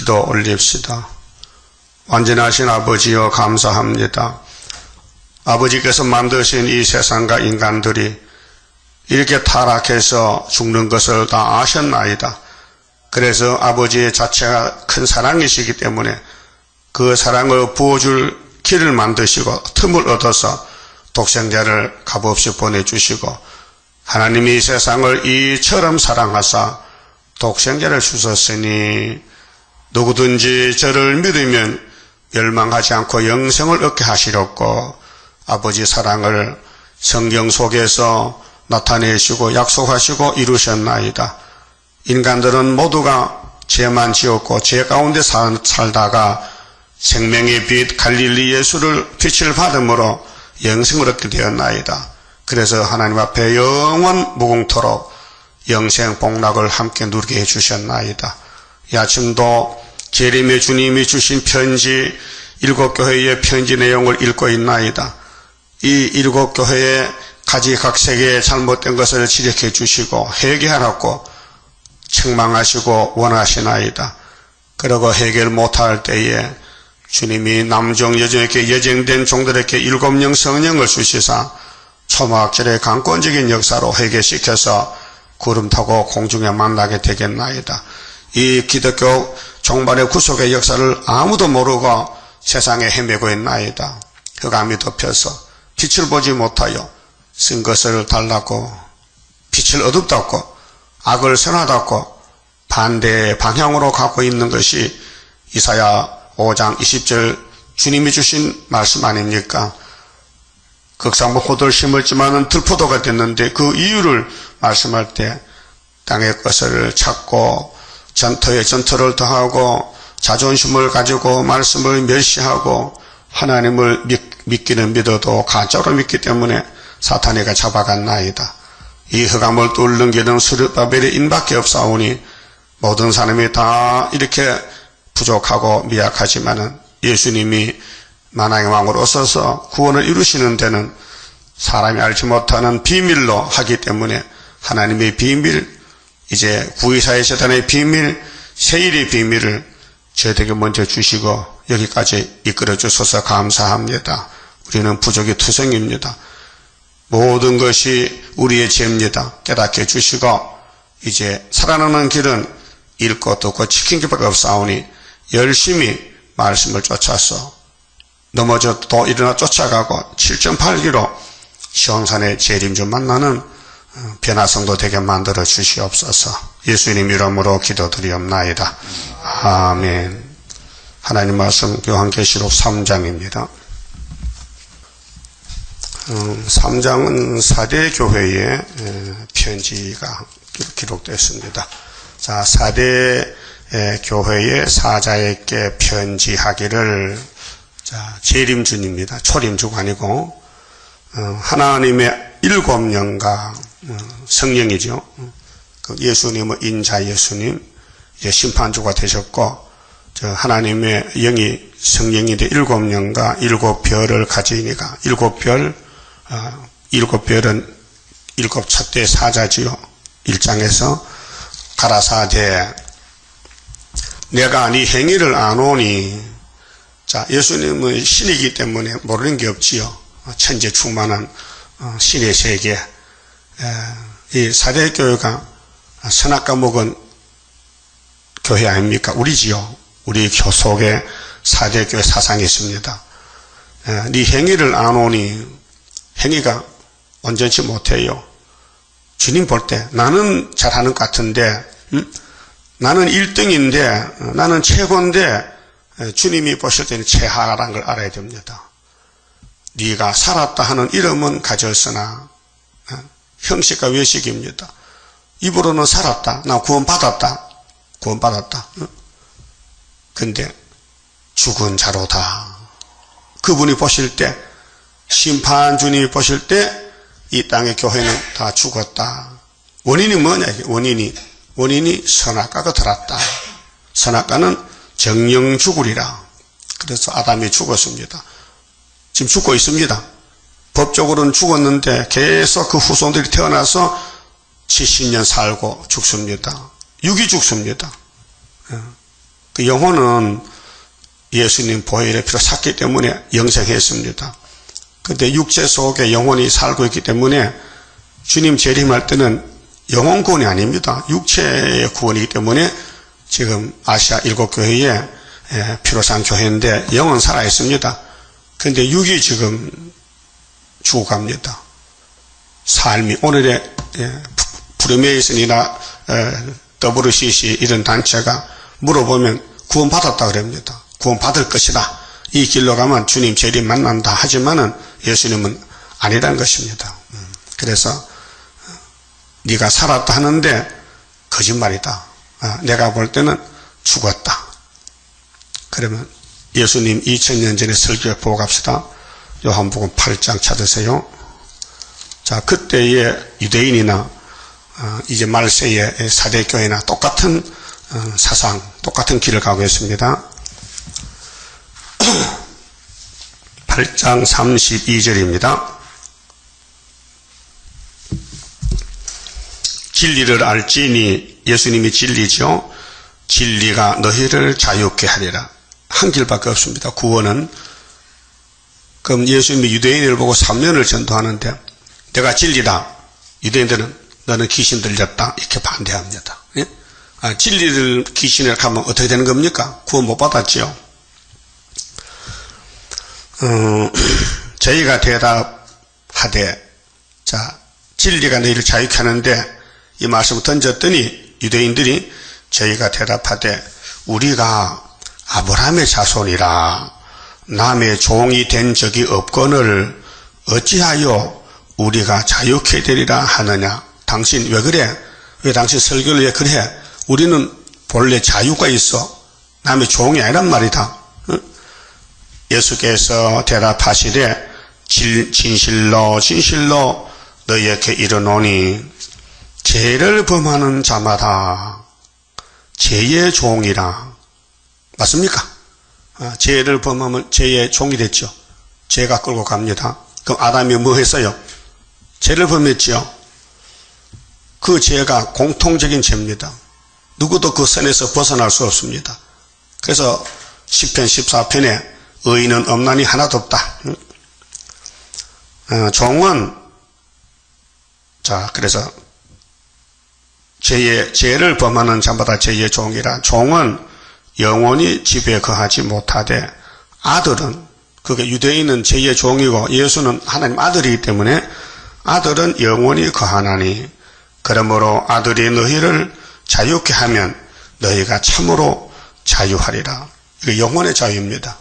기도 올립시다. 완전하신 아버지여 감사합니다. 아버지께서 만드신 이 세상과 인간들이 이렇게 타락해서 죽는 것을 다 아셨나이다. 그래서 아버지의 자체가 큰 사랑이시기 때문에 그 사랑을 부어줄 길을 만드시고 틈을 얻어서 독생자를 값없이 보내주시고 하나님이 세상을 이처럼 사랑하사 독생자를 주셨으니 누구든지 저를 믿으면 멸망하지 않고 영생을 얻게 하시렵고 아버지 사랑을 성경 속에서 나타내시고 약속하시고 이루셨나이다. 인간들은 모두가 죄만 지었고 죄 가운데 살다가 생명의 빛 갈릴리 예수를 빛을 받음으로 영생을 얻게 되었나이다. 그래서 하나님 앞에 영원 무궁토록 영생 복락을 함께 누리게 해주셨나이다. 이 아침도 재림의 주님이 주신 편지 7교회의 편지 내용을 읽고 있나이다. 이 7교회의 가지각색의 잘못된 것을 지적해 주시고 회개하라고 책망하시고 원하시나이다. 그러고 해결 못할 때에 주님이 남종 여종에게 예정된 종들에게 7명 성령을 주시사 초막절의 강권적인 역사로 회개시켜서 구름 타고 공중에 만나게 되겠나이다. 이 기독교 종말의 구속의 역사를 아무도 모르고 세상에 헤매고 있나이다. 흑암이 덮여서 빛을 보지 못하여 쓴 것을 달라고 빛을 어둡다고 악을 선하다고 반대 방향으로 가고 있는 것이 이사야 5장 20절 주님이 주신 말씀 아닙니까? 극상무 호도를 심었지만은 들포도가 됐는데 그 이유를 말씀할 때 땅의 것을 찾고 전투에 전투를 더하고 자존심을 가지고 말씀을 멸시하고 하나님을 믿기는 믿어도 가짜로 믿기 때문에 사탄이가 잡아갔나이다. 이 흑암을 뚫는 길은 스룹바벨의 인밖에 없사오니 모든 사람이 다 이렇게 부족하고 미약하지만은 예수님이 만왕의 왕으로 오셔서 구원을 이루시는 데는 사람이 알지 못하는 비밀로 하기 때문에 하나님의 비밀, 이제 구의사의 재단의 비밀, 세일의 비밀을 저에게 먼저 주시고 여기까지 이끌어 주셔서 감사합니다. 우리는 부족이 투성입니다. 모든 것이 우리의 죄입니다. 깨닫게 해주시고 이제 살아나는 길은 읽고 듣고 지킨 것밖에 없사오니 열심히 말씀을 쫓아서 넘어져도 일어나 쫓아가고 7.8기로 시온산의 재림주 만나는 변화성도 되게 만들어 주시옵소서. 예수님 이름으로 기도드리옵나이다. 아멘. 하나님 말씀 요한계시록 3장입니다. 3장은 4대 교회의 편지가 기록됐습니다. 자, 4대 교회의 사자에게 편지하기를, 자, 재림주입니다. 초림주가 아니고 하나님의 7영과 성령이죠. 그 예수님은 인자 예수님, 이제 심판주가 되셨고, 하나님의 영이 성령인데 7영과 7별을 가지니까 7별, 7별은 7찻대 사자지요. 1장에서 가라사대 내가 네 행위를 아노니. 자, 예수님은 신이기 때문에 모르는 게 없지요. 천재 충만한 신의 세계. 이 사대교회가 선악과 먹은 교회 아닙니까? 우리지요. 우리 속에 사대교회 사상이 있습니다. 네 행위를 아노니. 행위가 온전치 못해요. 주님 볼 때 나는 잘하는 것 같은데, 나는 1등인데, 나는 최고인데, 주님이 보실 때는 최하라는 걸 알아야 됩니다. 네가 살았다 하는 이름은 가졌으나 형식과 외식입니다. 입으로는 살았다, 나 구원받았다, 근데 죽은 자로다. 그분이 보실 때, 심판 주님이 보실 때 이 땅의 교회는 다 죽었다. 원인이 뭐냐? 원인이 선악과가 들었다. 선악과는 정령 죽으리라. 그래서 아담이 죽었습니다. 지금 죽고 있습니다. 법적으로는 죽었는데 계속 그 후손들이 태어나서 70년 살고 죽습니다. 육이 죽습니다. 그 영혼은 예수님 보혈의 피로 샀기 때문에 영생했습니다. 근데 육체 속에 영혼이 살고 있기 때문에 주님 재림할 때는 영혼 구원이 아닙니다. 육체의 구원이기 때문에 지금 아시아 7교회에 피로 산 교회인데 영은 살아 있습니다. 근데 육이 지금 죽어갑니다. 삶이 오늘의 프리메이슨이나 WCC 이런 단체가 물어보면 구원받았다 그럽니다. 구원받을 것이다. 이 길로 가면 주님 재림 만난다 하지만은 예수님은 아니라는 것입니다. 그래서 네가 살았다 하는데 거짓말이다. 내가 볼 때는 죽었다. 그러면 예수님 2000년 전에 설교에 보고 갑시다. 요한복음 8장 찾으세요. 자, 그때의 유대인이나 이제 말세의 사대교회나 똑같은 사상, 똑같은 길을 가고 있습니다. 8장 32절입니다. 진리를 알지니, 예수님이 진리죠. 진리가 너희를 자유케 하리라. 한 길밖에 없습니다. 구원은. 그럼 예수님이 유대인을 보고 3년을 전도하는데 내가 진리다. 유대인들은 너는 귀신 들렸다. 이렇게 반대합니다. 예? 진리를 귀신을 가면 어떻게 되는 겁니까? 구원 못 받았지요. 저희가 대답하되, 자, 진리가 너희를 자유케 하는데 이 말씀을 던졌더니 유대인들이 저희가 대답하되 우리가 아브라함의 자손이라 남의 종이 된 적이 없거늘 어찌하여 우리가 자유케 되리라 하느냐. 당신 왜 그래? 왜 당신 설교를 왜 그래? 우리는 본래 자유가 있어. 남의 종이 아니란 말이다. 예수께서 대답하시되 진실로 진실로 너희에게 이르노니 죄를 범하는 자마다 죄의 종이라. 맞습니까? 죄를 범하면 죄의 종이 됐죠. 죄가 끌고 갑니다. 그럼 아담이 뭐 했어요? 죄를 범했죠. 그 죄가 공통적인 죄입니다. 누구도 그 선에서 벗어날 수 없습니다. 그래서 시편 14편에 의인은 없나니 하나도 없다. 종은, 자, 그래서 죄를 범하는 자마다 죄의 종이라. 종은 영원히 집에 거하지 못하되 아들은, 그게 유대인은 죄의 종이고 예수는 하나님 아들이기 때문에 아들은 영원히 거하나니 그러므로 아들이 너희를 자유케 하면 너희가 참으로 자유하리라. 이게 영혼의 자유입니다.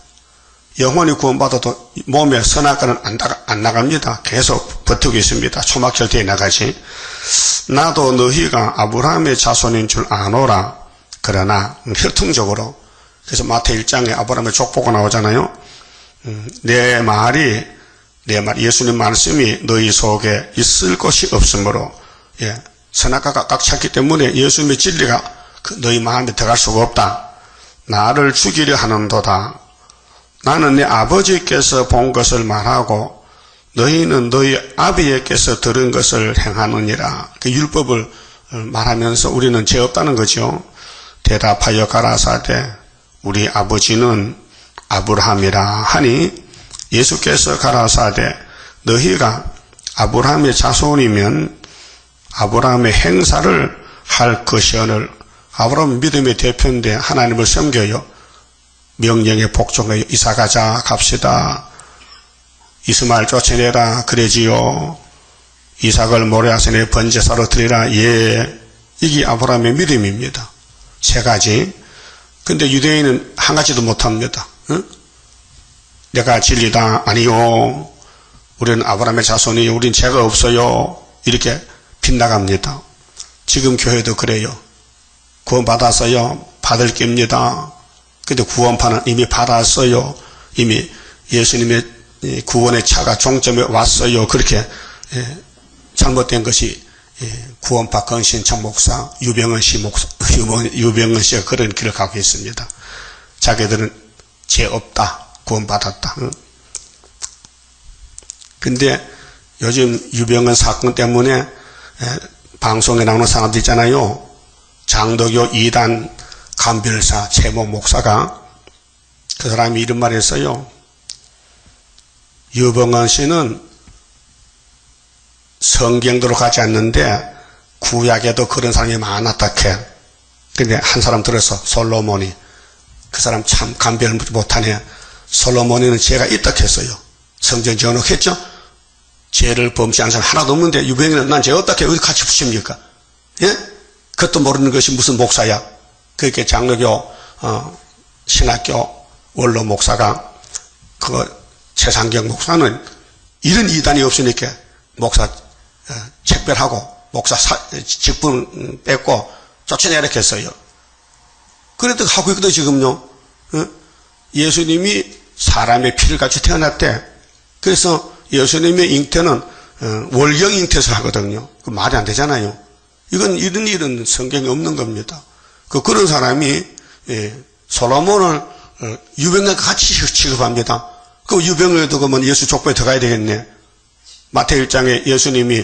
영혼이 구원받아도 몸에 선악과는 안 나갑니다. 계속 버티고 있습니다. 초막절대에 나가지. 나도 너희가 아브라함의 자손인 줄 아노라. 그러나 혈통적으로, 그래서 마태 1장에 아브라함의 족보가 나오잖아요. 내 말이 예수님 말씀이 너희 속에 있을 것이 없으므로, 선악과가 꽉 찼기 때문에 예수님의 진리가 너희 마음에 들어갈 수가 없다. 나를 죽이려 하는도다. 나는 내 아버지께서 본 것을 말하고 너희는 너희 아비에게서 들은 것을 행하느니라. 그 율법을 말하면서 우리는 죄 없다는 거죠. 대답하여 가라사대 우리 아버지는 아브라함이라 하니 예수께서 가라사대 너희가 아브라함의 자손이면 아브라함의 행사를 할 것이오늘. 아브라함은 믿음의 대표인데 하나님을 섬겨요. 명령에 복종하여 이사가자 갑시다. 이스마엘 쫓아내라 그러지요. 이삭을 모레아산에 번제사로 드리라. 예, 이게 아브라함의 믿음입니다. 세 가지. 근데 유대인은 한 가지도 못합니다. 응? 내가 진리다. 아니요. 우리는 아브라함의 자손이요. 우린 죄가 없어요. 이렇게 빗나갑니다. 지금 교회도 그래요. 구원 받았어요. 받을 겁니다. 근데 구원판은 이미 받았어요. 이미 예수님의 구원의 차가 종점에 왔어요. 그렇게 잘못된 것이 구원파 건신창 목사, 유병은 씨가 그런 길을 가고 있습니다. 자기들은 죄 없다. 구원받았다. 근데 요즘 유병은 사건 때문에 방송에 나오는 사람들 있잖아요. 장도교 2단 감별사 최모 목사가 그 사람이 이런 말 했어요. 유병헌 씨는 성경대로 가지 않는데 구약에도 그런 사람이 많았다 캐. 근데 한 사람 들어서 솔로몬이 그 사람 참 감별 못하네. 솔로몬이는 죄가 있다 했어요. 성경 지어놓겠죠? 죄를 범시한 사람 하나도 없는데 유병헌은 난 죄 없다 해. 어디 같이 붙입니까? 예? 그것도 모르는 것이 무슨 목사야? 그렇게 장로교 신학교 원로 목사가 그 최상경 목사는 이런 이단이 없으니까 목사 책별하고 목사 직분 뺏고 쫓아내라 했어요. 그래도 하고 있거든 지금요. 예수님이 사람의 피를 가지고 태어났대. 그래서 예수님의 잉태는 월경 잉태에서 하거든요. 그 말이 안 되잖아요. 이건 이런 일은 성경에 없는 겁니다. 그런 사람이 솔로몬을 유병헌과 같이 취급합니다. 그 유병헌을 두고 뭐 예수 족보에 들어가야 되겠네. 마태복음 1장에 예수님이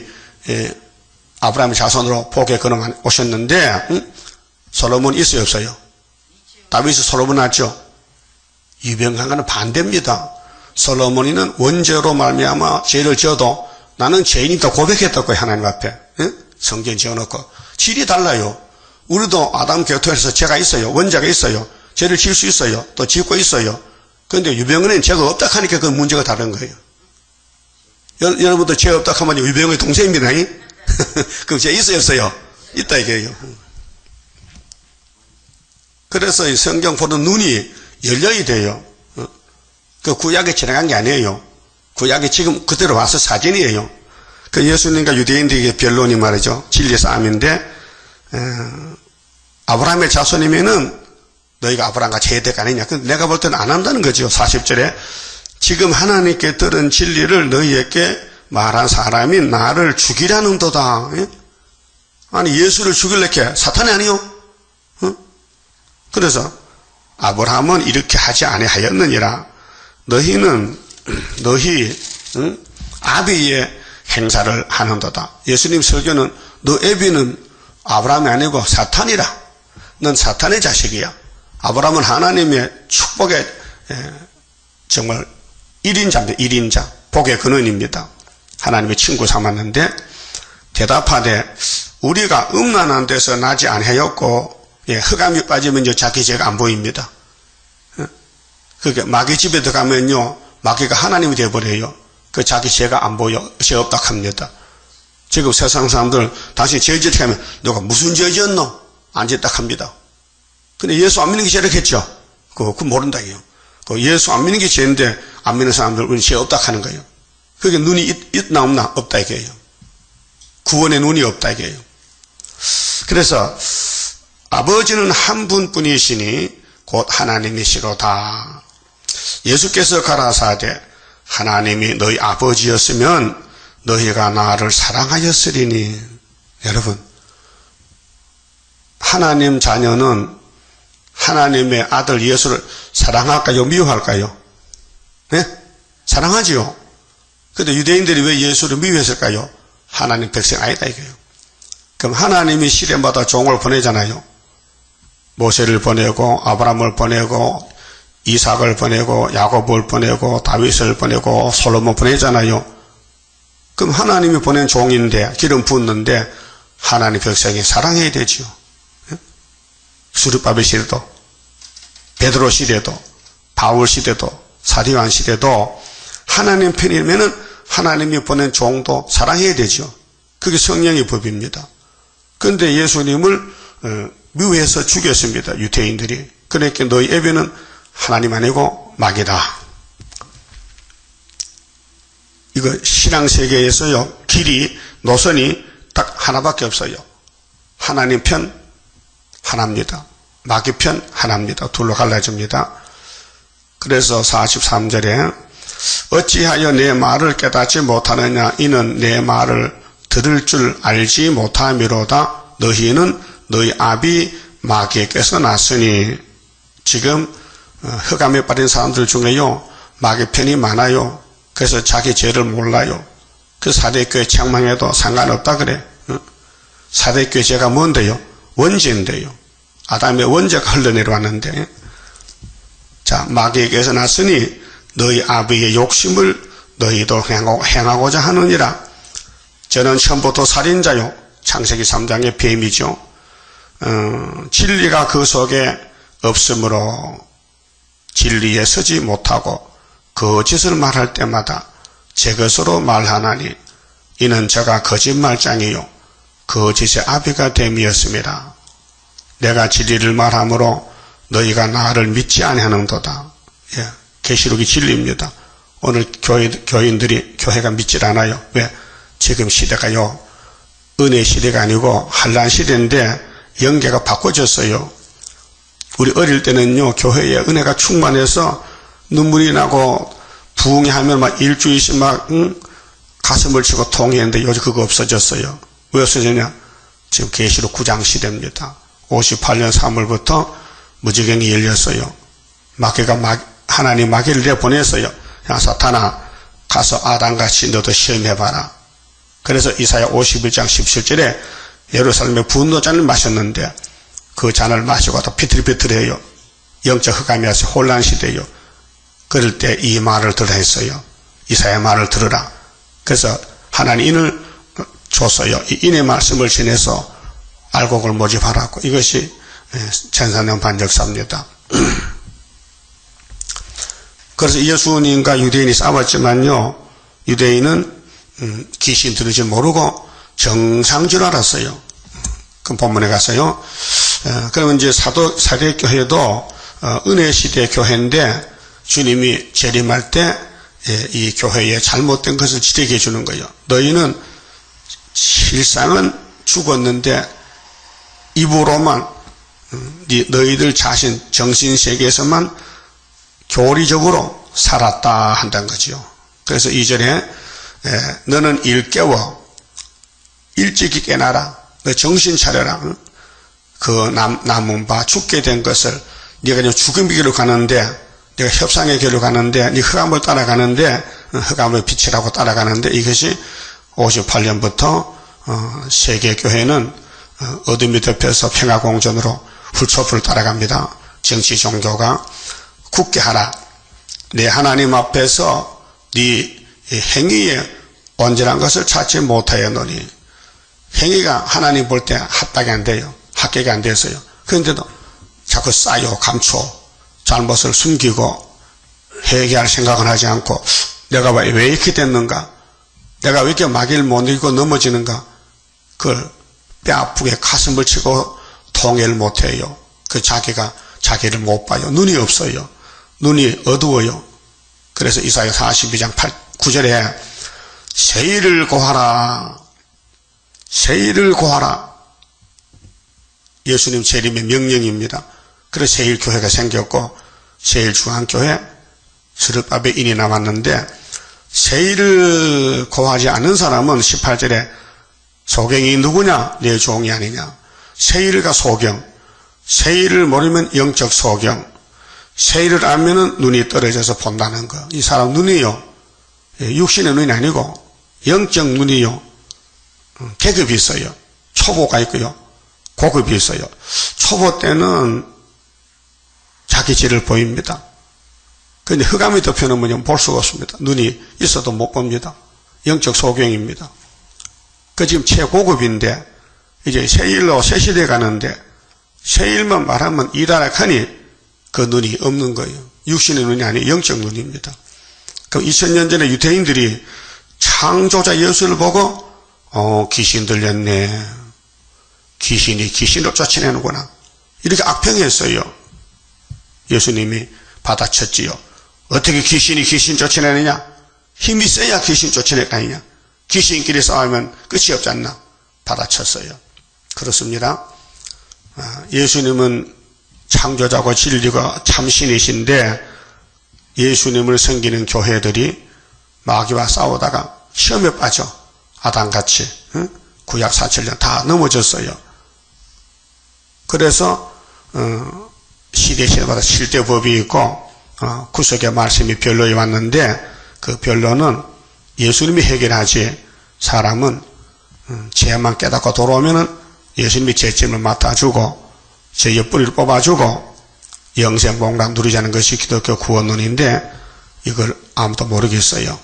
아브라함의 자손으로 복에 걸어 오셨는데 솔로몬 있어요 없어요? 다윗이 솔로몬 낳았죠. 유병헌과는 반대입니다. 솔로몬이는 원죄로 말미암아 죄를 지어도 나는 죄인이다 고백했다고 하나님 앞에 성경 지어놓고 질이 달라요. 우리도 아담 교토에서 죄가 있어요. 원죄가 있어요. 죄를 지을 수 있어요. 또 짓고 있어요. 그런데 유병헌은 죄가 없다 하니까 그 문제가 다른 거예요. 여러분도 죄 없다 하면 유병헌의 동생입니다. 그럼 죄 있어요 없어요? 있다 이게요. 그래서 이 성경 보는 눈이 열려야 돼요. 그 구약에 지나간 게 아니에요. 구약이 지금 그대로 와서 사진이에요. 그 예수님과 유대인들에게 변론이 말이죠. 진리 싸움인데 아브라함의 자손이면은 너희가 아브라함과 제대가 아니냐. 내가 볼 때는 안 한다는 거죠. 40절에 지금 하나님께 들은 진리를 너희에게 말한 사람이 나를 죽이라는 도다. 아니 예수를 죽이려게 사탄이 아니요. 그래서 아브라함은 이렇게 하지 아니하였느니라. 너희 아비의 행사를 하는도다. 예수님 설교는 너 애비는 아브라함이 아니고 사탄이라. 넌 사탄의 자식이야. 아브라함은 하나님의 축복의 정말 1인자입니다. 1인자. 복의 근원입니다. 하나님의 친구 삼았는데 대답하되 우리가 음란한 데서 나지 아니하였고 흑암이 빠지면 자기 죄가 안 보입니다. 그게 마귀 집에 들어가면요 마귀가 하나님이 되어버려요. 그 자기 죄가 안 보여. 죄 없다 합니다. 지금 세상 사람들 당신 죄 짓게 하면 누가 무슨 죄 지었노? 안 짓다 합니다. 근데 예수 안 믿는 게 죄라겠죠? 그거 모른다고요. 예수 안 믿는 게 죄인데 안 믿는 사람들은 죄 없다 하는 거예요. 그게 눈이 있나 없나? 없다 이게요. 구원의 눈이 없다 이게요. 그래서 아버지는 한 분뿐이시니 곧 하나님이시로다. 예수께서 가라사대 하나님이 너희 아버지였으면 너희가 나를 사랑하였으리니. 여러분 하나님 자녀는 하나님의 아들 예수를 사랑할까요? 미워할까요? 네? 사랑하지요. 근데 유대인들이 왜 예수를 미워했을까요? 하나님 백성 아니다 이거예요. 그럼 하나님이 시련마다 종을 보내잖아요. 모세를 보내고 아브라함을 보내고 이삭을 보내고 야곱을 보내고 다윗을 보내고 솔로몬 보내잖아요. 그럼 하나님이 보낸 종인데 기름 붓는데 하나님 백성이 사랑해야 되지요. 수르바벨 시대도 베드로 시대도 바울 시대도 사도요한 시대도 하나님 편이면은 하나님이 보낸 종도 사랑해야 되죠. 그게 성령의 법입니다. 그런데 예수님을 미워해서 죽였습니다. 유대인들이. 그러니까 너희 애비는 하나님 아니고 마귀다. 이거 신앙세계에서요 길이 노선이 딱 하나밖에 없어요. 하나님 편 하나입니다. 마귀 편 하나입니다. 둘로 갈라집니다. 그래서 43절에 어찌하여 내 말을 깨닫지 못하느냐. 이는 내 말을 들을 줄 알지 못함이로다. 너희는 너희 아비 마귀에게서 났으니. 지금 흑암에 빠진 사람들 중에요 마귀 편이 많아요. 그래서 자기 죄를 몰라요. 그 사대교회 책망해도 상관없다 그래. 사대교회 죄가 뭔데요? 원죄인데요. 아담의 원죄가 흘러내려왔는데, 자, 마귀에게서 났으니 너희 아비의 욕심을 너희도 행하고자 하느니라. 저는 처음부터 살인자요. 창세기 3장의 뱀이죠. 진리가 그 속에 없으므로 진리에 서지 못하고 거짓을 말할 때마다 제 것으로 말하나니 이는 저가 거짓말장이요 거짓의 아비가 됨이었습니다. 내가 진리를 말하므로 너희가 나를 믿지 아니하는도다. 예, 계시록이 진리입니다. 오늘 교인들이 교회가 믿질 않아요. 왜? 지금 시대가요, 은혜 시대가 아니고 환란 시대인데 영계가 바꿔졌어요. 우리 어릴 때는요, 교회에 은혜가 충만해서 눈물이 나고 부흥하면 막 일주일씩 막 가슴을 치고 통했는데 요즘 그거 없어졌어요. 왜 없어졌냐? 지금 계시록 9장 시대입니다. 58년 3월부터 무지경이 열렸어요. 마귀가 하나님 마귀를 내보냈어요. 야, 사탄아, 가서 아담같이 너도 시험해봐라. 그래서 이사야 51장 17절에 예루살렘에 분노잔을 마셨는데 그 잔을 마시고 또 비틀비틀해요. 영적 흑암이 와서 혼란 시대요. 그럴 때 이 말을 들으라 했어요. 이사야 말을 들으라. 그래서 하나님 인을 줬어요. 이 인의 말씀을 지내서 알곡을 모집하라고. 이것이 천사년 반역사입니다. 그래서 예수님과 유대인이 싸웠지만요, 유대인은 귀신 들은지 모르고 정상인 줄 알았어요. 그 본문에 가서요. 그러면 이제 사대교회도 은혜 시대 교회인데 주님이 재림할 때 이 교회에 잘못된 것을 지적해 주는 거예요. 너희는 실상은 죽었는데 입으로만 너희들 자신 정신세계에서만 교리적으로 살았다 한다는 거죠. 그래서 2절에 너는 일깨워 일찍이 깨나라. 너 정신 차려라. 그 남은 바 죽게 된 것을 네가 이제 죽음의 길로 가는데, 네가 협상의 길로 가는데, 네 흑암을 따라가는데, 흑암을 빛이라고 따라가는데, 이것이 58년부터 세계교회는 어둠이 덮여서 평화공존으로 훌초풀을 따라갑니다. 정치 종교가 굳게 하라. 내 하나님 앞에서 네 행위에 온전한 것을 찾지 못하였노니, 행위가 하나님 볼 때 합당이 안 돼요. 합격이 안 됐어요. 그런데도 자꾸 쌓여 감춰 잘못을 숨기고 회개할 생각은 하지 않고 내가 왜 이렇게 됐는가? 내가 왜 이렇게 마귀를 못 이기고 넘어지는가? 그걸 뼈 아프게 가슴을 치고 통회를 못해요. 그 자기가 자기를 못 봐요. 눈이 없어요. 눈이 어두워요. 그래서 이사야 42장 9절에 세일을 고하라. 세일을 고하라. 예수님 재림의 명령입니다. 그래서 세일교회가 생겼고 세일중앙교회 스룹밥에 인이 나왔는데, 세일을 고하지 않는 사람은 18절에 소경이 누구냐? 내 종이 아니냐. 세일과 소경, 세일을 모르면 영적 소경, 세일을 알면은 눈이 떨어져서 본다는 거. 이 사람 눈이요, 육신의 눈이 아니고 영적 눈이요, 계급이 있어요. 초보가 있고요, 고급이 있어요. 초보 때는 자기 질을 보입니다. 그런데 흑암이 덮여놓으면 볼 수가 없습니다. 눈이 있어도 못 봅니다. 영적 소경입니다. 그 지금 최고급인데 이제 세일로 새 시대에 가는데 세일만 말하면 이다락하니 그 눈이 없는 거예요. 육신의 눈이 아니에요. 영적 눈입니다. 그럼 2000년 전에 유대인들이 창조자 예수를 보고 귀신 들렸네. 귀신이 귀신으로 쫓아내는구나. 이렇게 악평했어요. 예수님이 받아쳤지요. 어떻게 귀신이 귀신 쫓아내느냐? 힘이 세야 귀신 쫓아낼 거 아니냐? 귀신끼리 싸우면 끝이 없지 않나? 받아쳤어요. 그렇습니다. 예수님은 창조자고 진리가 참신이신데 예수님을 섬기는 교회들이 마귀와 싸우다가 시험에 빠져 아담같이 구약 4,000년 다 넘어졌어요. 그래서 시대마다 실대법이 있고 구속의 말씀이 변론이 왔는데 그 변론은 예수님이 해결하지, 사람은 죄만 깨닫고 돌아오면은 예수님이 죄짐을 맡아주고 제 옆구리를 뽑아주고 영생복락 누리자는 것이 기독교 구원론인데 이걸 아무도 모르겠어요.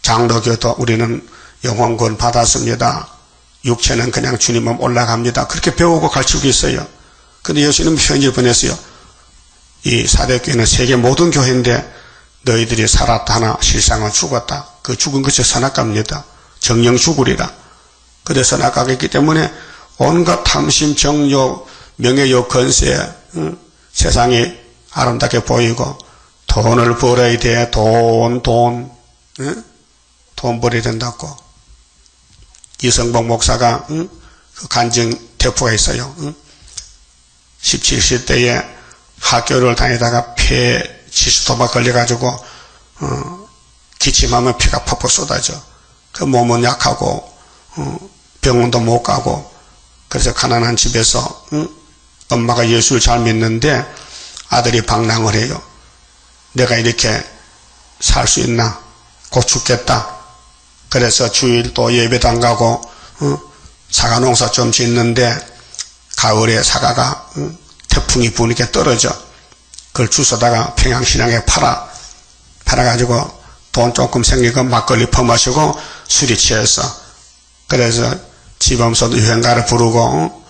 장로교도 우리는 영혼구원 받았습니다. 육체는 그냥 주님 몸 올라갑니다. 그렇게 배우고 가르치고 있어요. 근데 예수님은 편지를 보냈어요. 이 사대교회는 세계 모든 교회인데 너희들이 살았다 하나 실상은 죽었다. 그 죽은 것이 선악과입니다. 정령 죽으리라. 그래 선악과가 있기 때문에 온갖 탐심, 정욕, 명예욕, 건세, 세상이 아름답게 보이고 돈을 벌어야 돼. 돈 벌어야 된다고. 이성복 목사가 그 간증 대포가 있어요. 17세 때에 학교를 다니다가 폐 지수도막 걸려가지고 기침하면 피가 퍽퍽 쏟아져. 그 몸은 약하고 병원도 못 가고 그래서 가난한 집에서 엄마가 예수를 잘 믿는데 아들이 방랑을 해요. 내가 이렇게 살 수 있나? 곧 죽겠다. 그래서 주일 또 예배도 안 가고 사과 농사 좀 짓는데 가을에 사과가 태풍이 부니까 떨어져. 그걸 주워다가 평양신앙에 팔아가지고 돈 조금 생기고 막걸리 퍼마시고 술이 취해서 그래서 지범서도 유행가를 부르고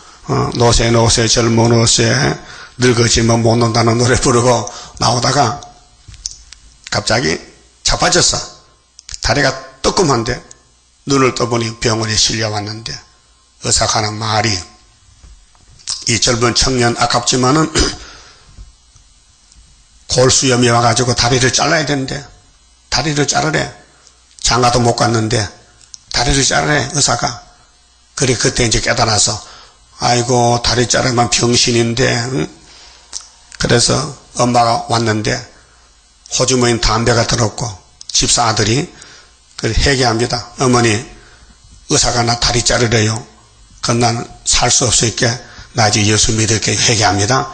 노세 젊은 옷에 늙어지면 못 논다는 노래 부르고 나오다가 갑자기 자빠졌어. 다리가 뜨끔한데 눈을 떠보니 병원에 실려왔는데 의사가 하는 말이 이 젊은 청년 아깝지만은 골수염이 와가지고 다리를 잘라야 되는데 다리를 자르래. 장가도 못 갔는데 다리를 자르래 의사가. 그래 그때 이제 깨달아서 아이고 다리 자르면 병신인데 그래서 엄마가 왔는데 호주머니 담배가 들었고 집사 아들이 그래 회개합니다. 어머니 의사가 나 다리 자르래요. 그건 난 살 수 없으니까 나 이제 예수 믿을게 회개합니다.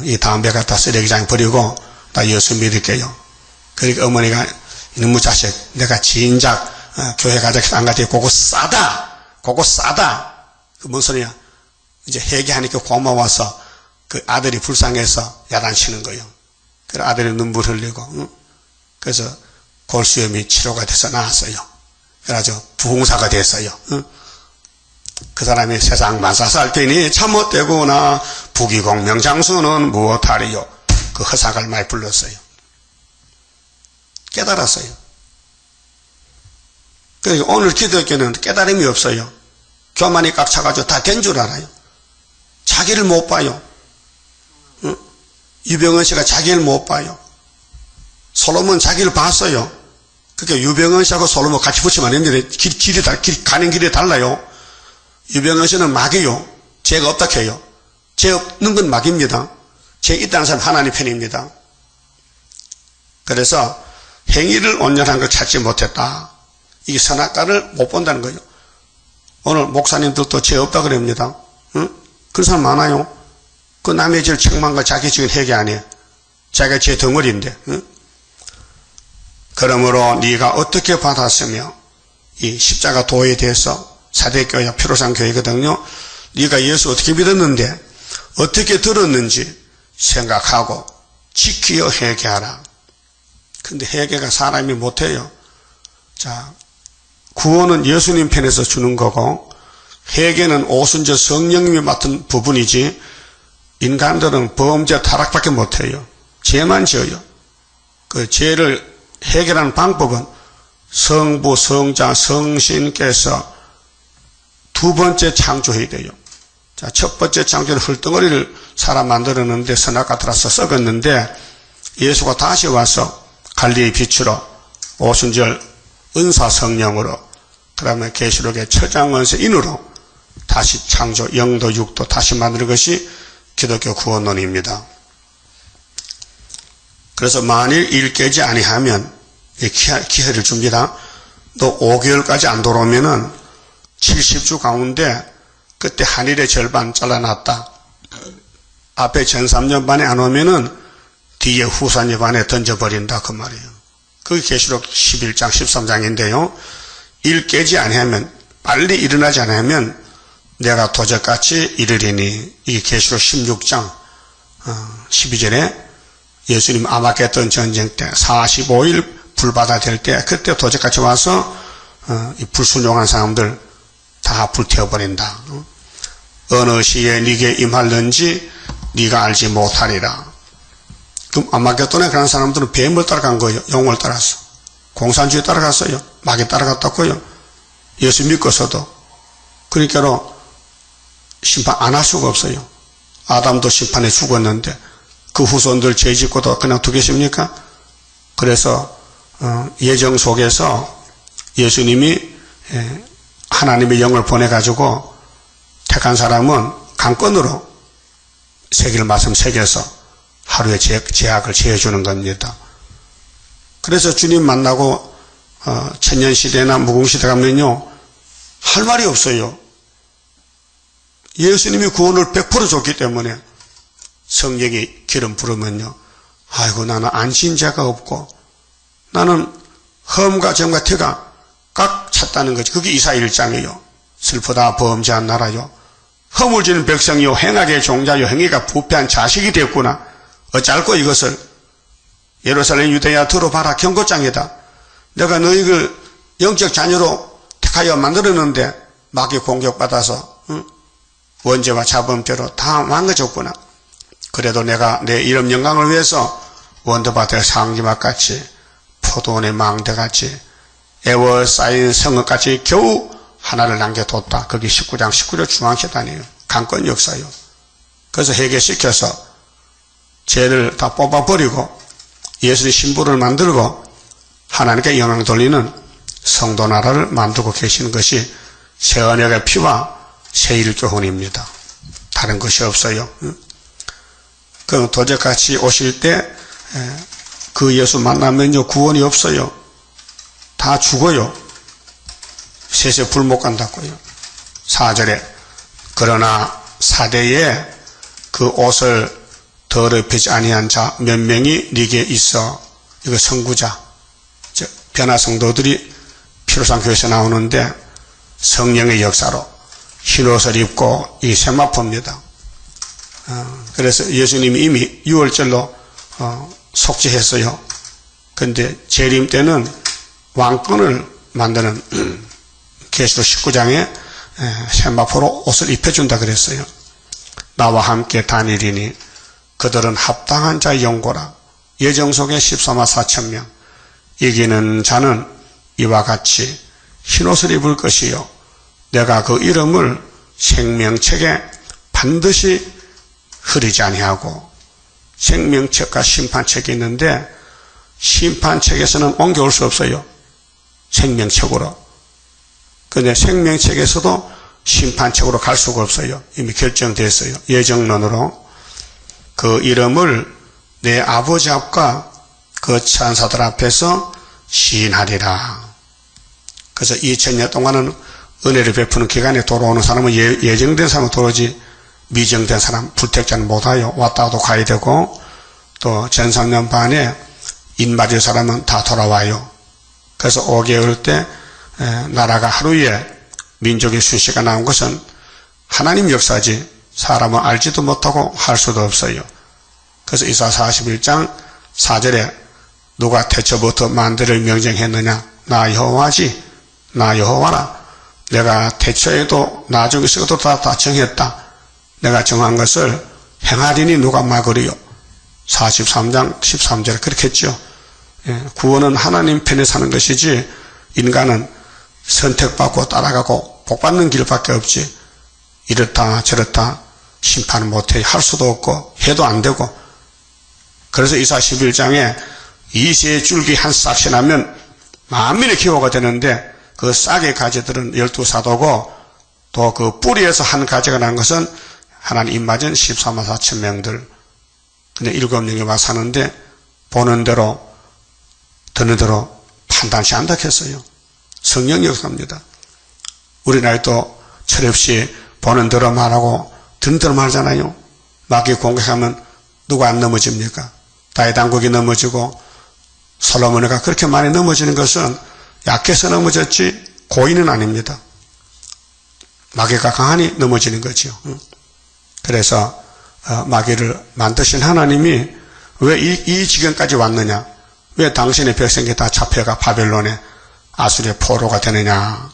이 담배 갖다 쓰레기장에 버리고 나 예수 믿을게요. 그러니까 어머니가 이놈의 자식 내가 진작 교회 가자 해서 안 가지. 그거 싸다. 그 뭔 소리야. 이제 회개하니까 고마워서 그 아들이 불쌍해서 야단치는 거예요. 그래서 아들이 눈물 흘리고 그래서 골수염이 치료가 돼서 나았어요. 그래가지고 부흥사가 됐어요. 그 사람이 세상 만사 살 테니 참 못되구나. 부귀공명장수는 무엇하리요. 그 허상을 많이 불렀어요. 깨달았어요. 그러니까 오늘 기독교는 깨달음이 없어요. 교만이 꽉 차가지고 다 된 줄 알아요. 자기를 못 봐요. 유병헌 씨가 자기를 못 봐요. 솔로몬 자기를 봤어요. 그러니까 유병헌 씨하고 솔로몬 같이 붙이면 안 됩니다. 가는 길이 달라요. 유병헌 씨는 막이요. 죄가 없다 해요. 죄 없는 건 막입니다. 죄 있다는 사람 하나님 편입니다. 그래서 행위를 온전한 걸 찾지 못했다. 이게 선악과를 못 본다는 거예요. 오늘 목사님들도 죄 없다 그럽니다. 그런 사람 많아요. 그 남의 죄를 책망한 거 자기 지은 회개 안 해. 자기가 죄 덩어리인데. 그러므로 네가 어떻게 받았으며 이 십자가 도에 대해서 사대교회와 피로상 교회거든요. 네가 예수 어떻게 믿었는데 어떻게 들었는지 생각하고 지키어 회개하라. 근데 회개가 사람이 못해요. 자, 구원은 예수님 편에서 주는 거고 회개는 오순절 성령님이 맡은 부분이지 인간들은 범죄 타락밖에 못해요. 죄만 지어요. 그 죄를 해결하는 방법은 성부, 성자, 성신께서 두 번째 창조해야 돼요. 자, 첫 번째 창조는 흙덩어리를 사람 만들었는데 선악과 들어서 썩었는데 예수가 다시 와서 갈릴리 빛으로 오순절 은사 성령으로 그다음에 계시록의 처장원세인으로 다시 창조 영도 육도 다시 만드는 것이 기독교 구원론입니다. 그래서 만일 일 깨지 아니하면 기회를 줍니다. 또 5개월까지 안 돌아오면은 70주 가운데 그때 한일의 절반 잘라놨다. 앞에 전 3년 반에 안 오면은 뒤에 후산년 반에 던져버린다 그 말이에요. 그게 계시록 11장 13장인데요. 일 깨지 아니하면 빨리 일어나지 않으면 내가 도적같이 이르리니, 이게 계시록 16장 12절에 예수님 아마겟돈 전쟁 때 45일 불바다 될 때, 그때 도적같이 와서 이 불순종한 사람들 다 불태워버린다. 어느 시에 네게 임할는지 네가 알지 못하리라. 그럼 아마겟돈에 그런 사람들은 뱀을 따라간 거예요. 용을 따라서. 공산주의 따라갔어요. 마귀 따라갔다고요. 예수 믿고서도. 그러니까 심판 안 할 수가 없어요. 아담도 심판에 죽었는데 그 후손들 죄 짓고도 그냥 두겠습니까? 그래서 예정 속에서 예수님이 하나님의 영을 보내가지고 택한 사람은 강권으로 새길 말씀 새겨서 하루에 제약을 제해주는 겁니다. 그래서 주님 만나고 천년시대나 무궁시대 가면요 할 말이 없어요. 예수님이 구원을 100% 줬기 때문에 성령이 기름 부르면요, 아이고 나는 안신 자가 없고 나는 험과 정과 태가 꽉 찼다는 거지. 그게 이사야 1장이에요. 슬프다 범죄한 나라요, 허물 지는 백성이요 행악의 종자요 행위가 부패한 자식이 됐구나. 어쩔고 이것을 예루살렘 유대야 들어봐라. 경고장이다. 내가 너희를 영적 자녀로 택하여 만들었는데 마귀 공격받아서 원죄와 자범죄로 다 망가졌구나. 그래도 내가 내 이름 영광을 위해서 원더밭의 상기막같이 포도원의 망대같이 애워싸인 성읍같이 겨우 하나를 남겨뒀다. 그게 19장 19절 중앙재단이에요. 강권 역사요. 그래서 해결시켜서 죄를 다 뽑아버리고 예수의 신부를 만들고 하나님께 영광 돌리는 성도 나라를 만들고 계시는 것이 새 언약의 피와 새 일교훈입니다. 다른 것이 없어요. 그 도적같이 오실 때 그 예수 만나면요 구원이 없어요. 다 죽어요. 셋에 불 못 간다고요. 4절에 그러나 사대에 그 옷을 더럽히지 아니한 자 몇 명이 네게 있어. 이거 선구자, 변화 성도들이 피로상 교회에서 나오는데 성령의 역사로 흰옷을 입고 이 세마포입니다. 그래서 예수님이 이미 6월절로 속죄했어요. 근데 재림 때는 왕권을 만드는 계시록 19장에 세마포로 옷을 입혀준다 그랬어요. 나와 함께 다니리니 그들은 합당한 자의 영고라. 예정 속에 14만 4천 명. 이기는 자는 이와 같이 흰옷을 입을 것이요 내가 그 이름을 생명책에 반드시 흐리지 아니하고. 생명책과 심판책이 있는데 심판책에서는 옮겨올 수 없어요. 생명책으로. 근데 생명책에서도 심판책으로 갈 수가 없어요. 이미 결정됐어요. 예정론으로. 그 이름을 내 아버지 앞과 그 천사들 앞에서 시인하리라. 그래서 2000년 동안은 은혜를 베푸는 기간에 돌아오는 사람은 예정된 사람은 돌아오지 미정된 사람, 불택자는 못 와요. 왔다가도 가야 되고 또 전 3년 반에 인맞을 사람은 다 돌아와요. 그래서 5개월 때 나라가 하루에 민족의 순시가 나온 것은 하나님 역사지 사람은 알지도 못하고 할 수도 없어요. 그래서 이사 41장 4절에 누가 태초부터 만대를 명령했느냐? 나 여호와지. 나 여호와라. 내가 태초에도 나중에서도 다 정했다. 내가 정한 것을 행하리니 누가 막으리요. 43장 13절에 그렇게 했죠. 구원은 하나님 편에 사는 것이지 인간은 선택받고 따라가고 복받는 길밖에 없지 이렇다 저렇다 심판을 못해 할 수도 없고 해도 안 되고. 그래서 이사 11장에 이새의 줄기 한 싹이 나면 만민의 기호가 되는데 그 싹의 가지들은 12사도고 또 그 뿌리에서 한 가지가 난 것은 하나님 입맞은 14만 4천 명들. 근데 7명이 와 사는데 보는 대로 듣는 대로 판단치 않다 했어요. 성령 역사입니다. 우리나라도 철없이 보는 대로 말하고 듣는 대로 말하잖아요. 마귀 공격하면 누가 안 넘어집니까? 다윗 왕국이 넘어지고 솔로몬이가 그렇게 많이 넘어지는 것은 약해서 넘어졌지 고의는 아닙니다. 마귀가 강하니 넘어지는 거죠. 그래서 마귀를 만드신 하나님이 왜 이 지경까지 왔느냐? 왜 당신의 백성이 다 잡혀가 바벨론의 아수리의 포로가 되느냐?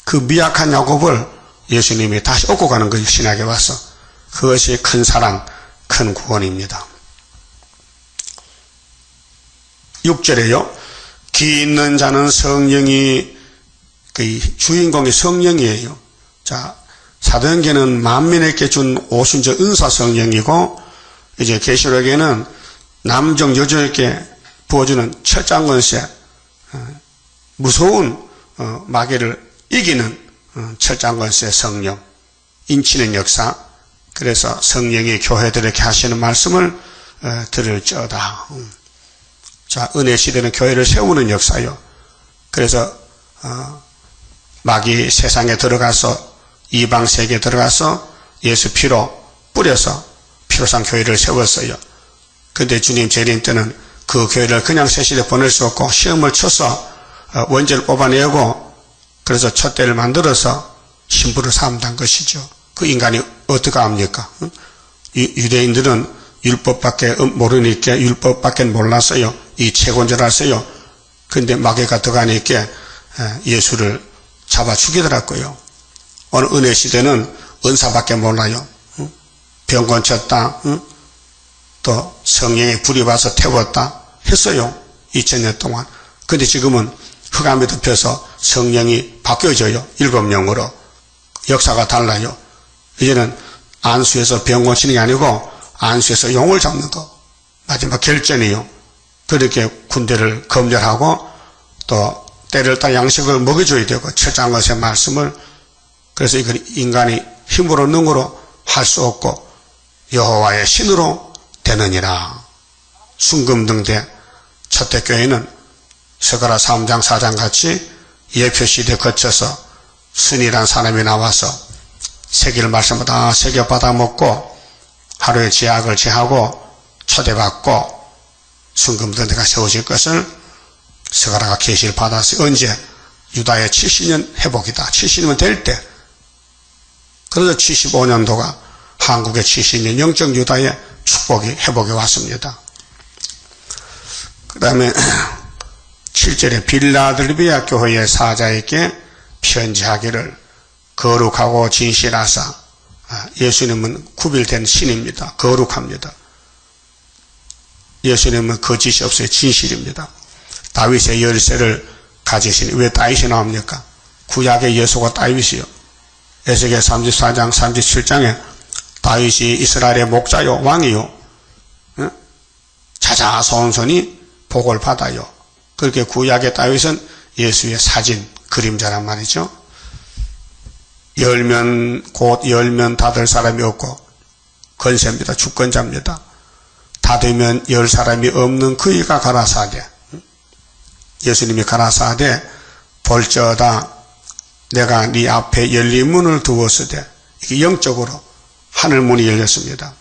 그 미약한 야곱을 예수님이 다시 얻고 가는 것이 신약에 와서 그것이 큰 사랑, 큰 구원입니다. 6절에요. 기 있는 자는 성령이 그 주인공이 성령이에요. 자, 사도행전은 만민에게 준 오순절 은사 성령이고 이제 계시록에는 남정 여정에게 부어주는 철장권세, 무서운 마귀를 이기는 철장권세 성령, 인치는 역사. 그래서 성령이 교회들에게 하시는 말씀을 들을지어다. 자, 은혜 시대는 교회를 세우는 역사요. 그래서 마귀 세상에 들어가서 이방 세계에 들어가서 예수 피로 뿌려서 피로상 교회를 세웠어요. 근데 주님 재림 때는 그 교회를 그냥 세시대 보낼 수 없고 시험을 쳐서 원죄를 뽑아내고 그래서 촛대를 만들어서 신부를 삼단 것이죠. 그 인간이 어떻게 합니까? 유대인들은 율법밖에 모르니까 율법밖에 몰랐어요. 이 채권절 알았어요. 근데 마귀가 들어가니까 예수를 잡아 죽이더라고요. 오늘 은혜 시대는 은사밖에 몰라요. 병 고쳤다. 또 성령의 불이 와서 태웠다 했어요. 2000년 동안. 근데 지금은 흑암에 덮여서 성령이 바뀌어져요. 7영으로. 역사가 달라요. 이제는 안수에서 병 고치는 게 아니고 안수에서 용을 잡는 거. 마지막 결전이요. 그렇게 군대를 검열하고 또 때를 따라 양식을 먹여줘야 되고 철장것의 말씀을. 그래서 이걸 인간이 힘으로 능으로 할 수 없고 여호와의 신으로 되느니라. 순금등대 첫대교회는 스가랴 3장 4장 같이 예표시대 거쳐서 순이란 사람이 나와서 세계를 말씀마다 새겨 받아먹고 하루에 제약을 제하고 초대받고 순금등대가 세워질 것을 스가랴가 계시를 받았어요. 언제? 유다의 70년 회복이다. 70년은 될 때. 그래서 75년도가 한국의 70년 영적 유다의 축복이 회복이 왔습니다. 그 다음에 7절에 빌라델비아 교회의 사자에게 편지하기를 거룩하고 진실하사. 예수님은 구별된 신입니다. 거룩합니다. 예수님은 거짓이 없어요. 진실입니다. 다윗의 열쇠를 가지시니 왜 다윗이 나옵니까? 구약의 예수가 다윗이요. 에스겔 34장 37장에 다윗이 이스라엘의 목자요 왕이요. 자자손손이 복을 받아요. 그렇게 구약의 다윗은 예수의 사진 그림자란 말이죠. 곧 열면 닫을 사람이 없고 권세입니다. 주권자입니다. 닫으면 열 사람이 없는 그이가 가라사대. 예수님이 가라사대 볼지어다 내가 네 앞에 열린 문을 두었으되 이게 영적으로 하늘 문이 열렸습니다.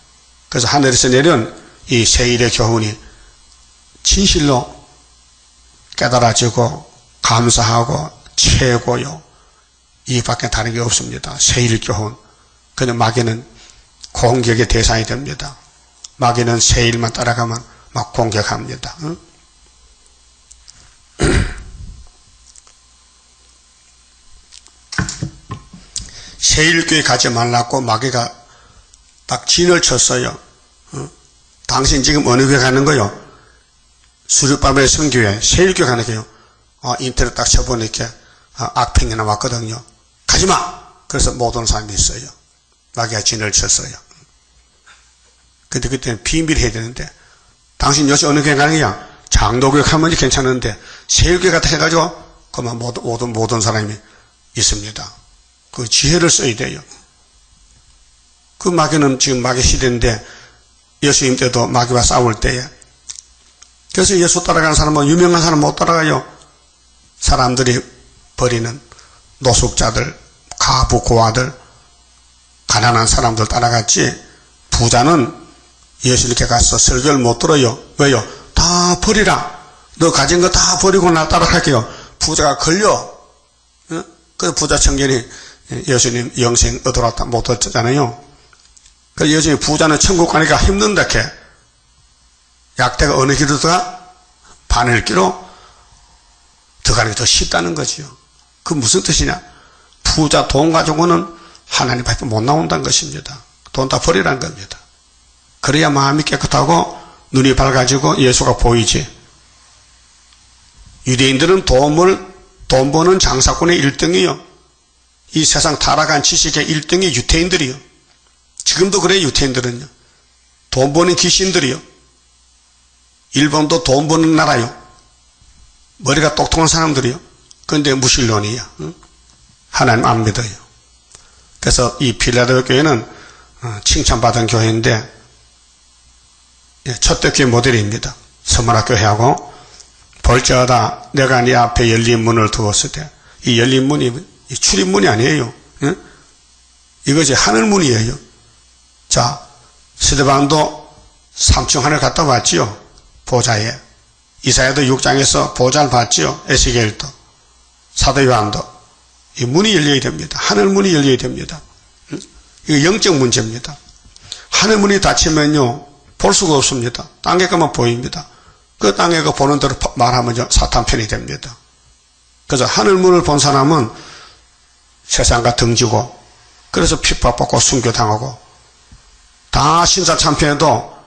그래서 하늘에서 내려온 이 세일의 교훈이 진실로 깨달아지고 감사하고 최고요. 이밖에 다른 게 없습니다. 세일 교훈. 근데 마귀는 공격의 대상이 됩니다. 마귀는 세일만 따라가면 막 공격합니다. 응? 세일교회 가지 말라고 마귀가 딱 진을 쳤어요. 당신 지금 어느 교회 가는 거요? 수르바벨 성교회, 세일교회 가는 거요. 인터넷 딱 쳐보니까 악평이 나왔거든요. 가지마! 그래서 못 오는 사람이 있어요. 마귀가 진을 쳤어요. 근데 그때는 비밀 해야 되는데 당신 요새 어느 교회 가는 거야? 장로교회 가면 괜찮은데 세일교회 같아 해가지고 그만 못 온 사람이 있습니다. 그 지혜를 써야 돼요. 그 마귀는 지금 마귀 시대인데 예수님 때도 마귀와 싸울 때에 그래서 예수 따라가는 사람은 유명한 사람 못 따라가요. 사람들이 버리는 노숙자들, 가부, 고아들, 가난한 사람들 따라갔지 부자는 예수님께 가서 설교를 못 들어요. 왜요? 다 버리라. 너 가진 거 다 버리고 나 따라갈게요. 부자가 걸려. 그 부자 청년이 예수님 영생 얻으러 못 얻잖아요. 그래서 예수님 부자는 천국 가니까 힘든다 캐. 약대가 어느 길로 들어가? 바늘 길로 들어가는 게 더 쉽다는 거지요. 그 무슨 뜻이냐? 부자 돈 가지고는 하나님 밖에 못 나온다는 것입니다. 돈 다 버리라는 겁니다. 그래야 마음이 깨끗하고 눈이 밝아지고 예수가 보이지. 유대인들은 돈 버는 장사꾼의 1등이요. 이 세상 타락한 지식의 1등이 유태인들이요. 지금도 그래요. 유태인들은요. 돈 버는 귀신들이요. 일본도 돈 버는 나라요. 머리가 똑똑한 사람들이요. 그런데 무신론이야. 하나님 안 믿어요. 그래서 이 필라델피아 교회는 칭찬받은 교회인데 첫대 교회 모델입니다. 서문학교회하고 벌저하다 내가 네 앞에 열린 문을 두었을 때 이 열린 문이 출입문이 아니에요. 이것이 하늘문이에요. 자, 스데반도 3층 하늘 갔다 왔지요. 보좌에. 이사야도 6장에서 보좌를 봤지요. 에스겔도. 사도 요한도. 이 문이 열려야 됩니다. 하늘문이 열려야 됩니다. 이거 영적 문제입니다. 하늘문이 닫히면요, 볼 수가 없습니다. 땅에 가만 보입니다. 그 땅에 그 보는 대로 말하면 사탄 편이 됩니다. 그래서 하늘문을 본 사람은 세상과 등지고, 그래서 핍박받고 순교당하고, 다 신사참패해도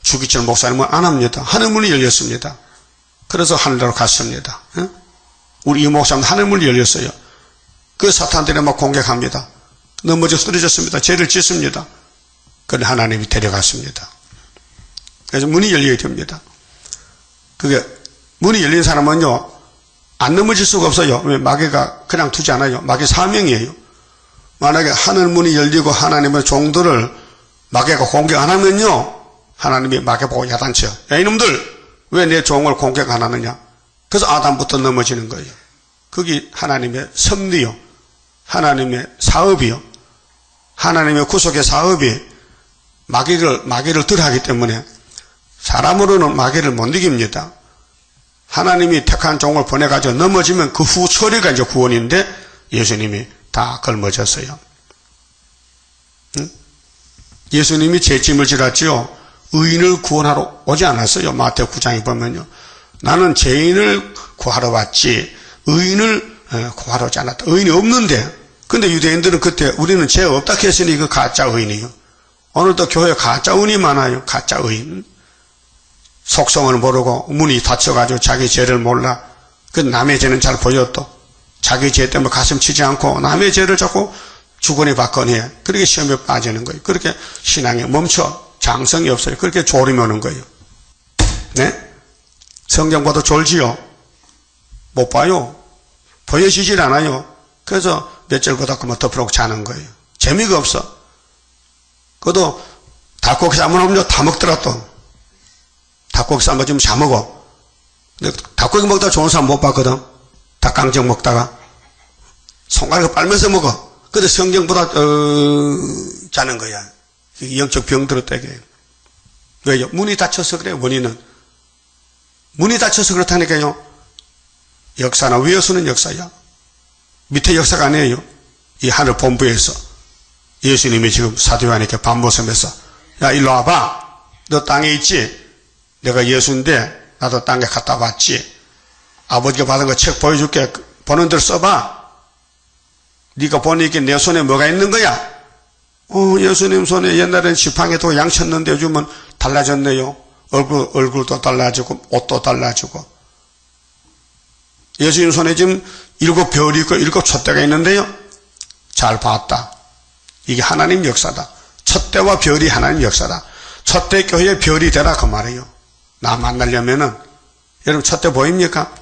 주기철 목사님은 안 합니다. 하늘문이 열렸습니다. 그래서 하늘나라로 갔습니다. 우리 이 목사님 하늘문이 열렸어요. 그 사탄들이 막 공격합니다. 넘어져 쓰러졌습니다. 죄를 짓습니다. 그런데 하나님이 데려갔습니다. 그래서 문이 열려야 됩니다. 그게 문이 열린 사람은요, 안 넘어질 수가 없어요. 왜? 마귀가 그냥 두지 않아요. 마귀 사명이에요. 만약에 하늘문이 열리고 하나님의 종들을 마귀가 공격 안 하면요, 하나님이 마귀 보고 야단쳐요. 야, 이놈들 왜 내 종을 공격 안 하느냐. 그래서 아담부터 넘어지는 거예요. 그게 하나님의 섭리요, 하나님의 사업이요, 하나님의 구속의 사업이 마귀를 덜 하기 때문에 사람으로는 마귀를 못 이깁니다. 하나님이 택한 종을 보내가지고 넘어지면 그 후 처리가 이제 구원인데 예수님이 다 걸머졌어요. 예수님이 제 짐을 지랐지요. 의인을 구원하러 오지 않았어요. 마태복음 9장에 보면요. 나는 죄인을 구하러 왔지 의인을 구하러 오지 않았다. 의인이 없는데, 근데 유대인들은 그때 우리는 죄 없다 했으니 그 가짜 의인이요. 오늘도 교회에 가짜 의인이 많아요. 가짜 의인. 속성을 모르고 문이 닫혀가지고 자기 죄를 몰라. 그 남의 죄는 잘 보여도 자기 죄 때문에 가슴 치지 않고 남의 죄를 자꾸 주거니 받거니 해. 그렇게 시험에 빠지는 거예요. 그렇게 신앙이 멈춰. 장성이 없어요. 그렇게 졸음이 오는 거예요. 네? 성경 봐도 졸지요? 못 봐요. 보여지질 않아요. 그래서 몇 절보다 그만 덮으라고 자는 거예요. 재미가 없어. 그것도 닭고기 삶으면 다 먹더라 또. 닭고기 삶아주면 다 먹어. 근데 닭고기 먹다가 좋은 사람 못 봤거든. 닭강정 먹다가 손가락을 빨면서 먹어. 근데 성경보다 자는 거야. 영적 병 들었다게. 왜요? 문이 닫혀서 그래요. 원인은 문이 닫혀서 그렇다니까요. 역사나 위에서는 역사야. 밑에 역사가 아니에요. 이 하늘 본부에서 예수님이 지금 사도 요한에게 반모섬에서 야 일로 와봐. 너 땅에 있지? 내가 예수인데 나도 땅에 갔다 왔지. 아버지가 받은 거 책 보여줄게. 보는 대로 써봐. 네가 보니까 내 손에 뭐가 있는 거야? 예수님 손에 옛날엔 지팡이도 양 쳤는데 요즘은 달라졌네요. 얼굴도 달라지고 옷도 달라지고. 예수님 손에 지금 7별이 있고 7촛대가 있는데요. 잘 봤다. 이게 하나님 역사다. 촛대와 별이 하나님 역사다. 촛대 교회의 별이 되라 그 말이에요. 나 만나려면은 여러분 촛대 보입니까?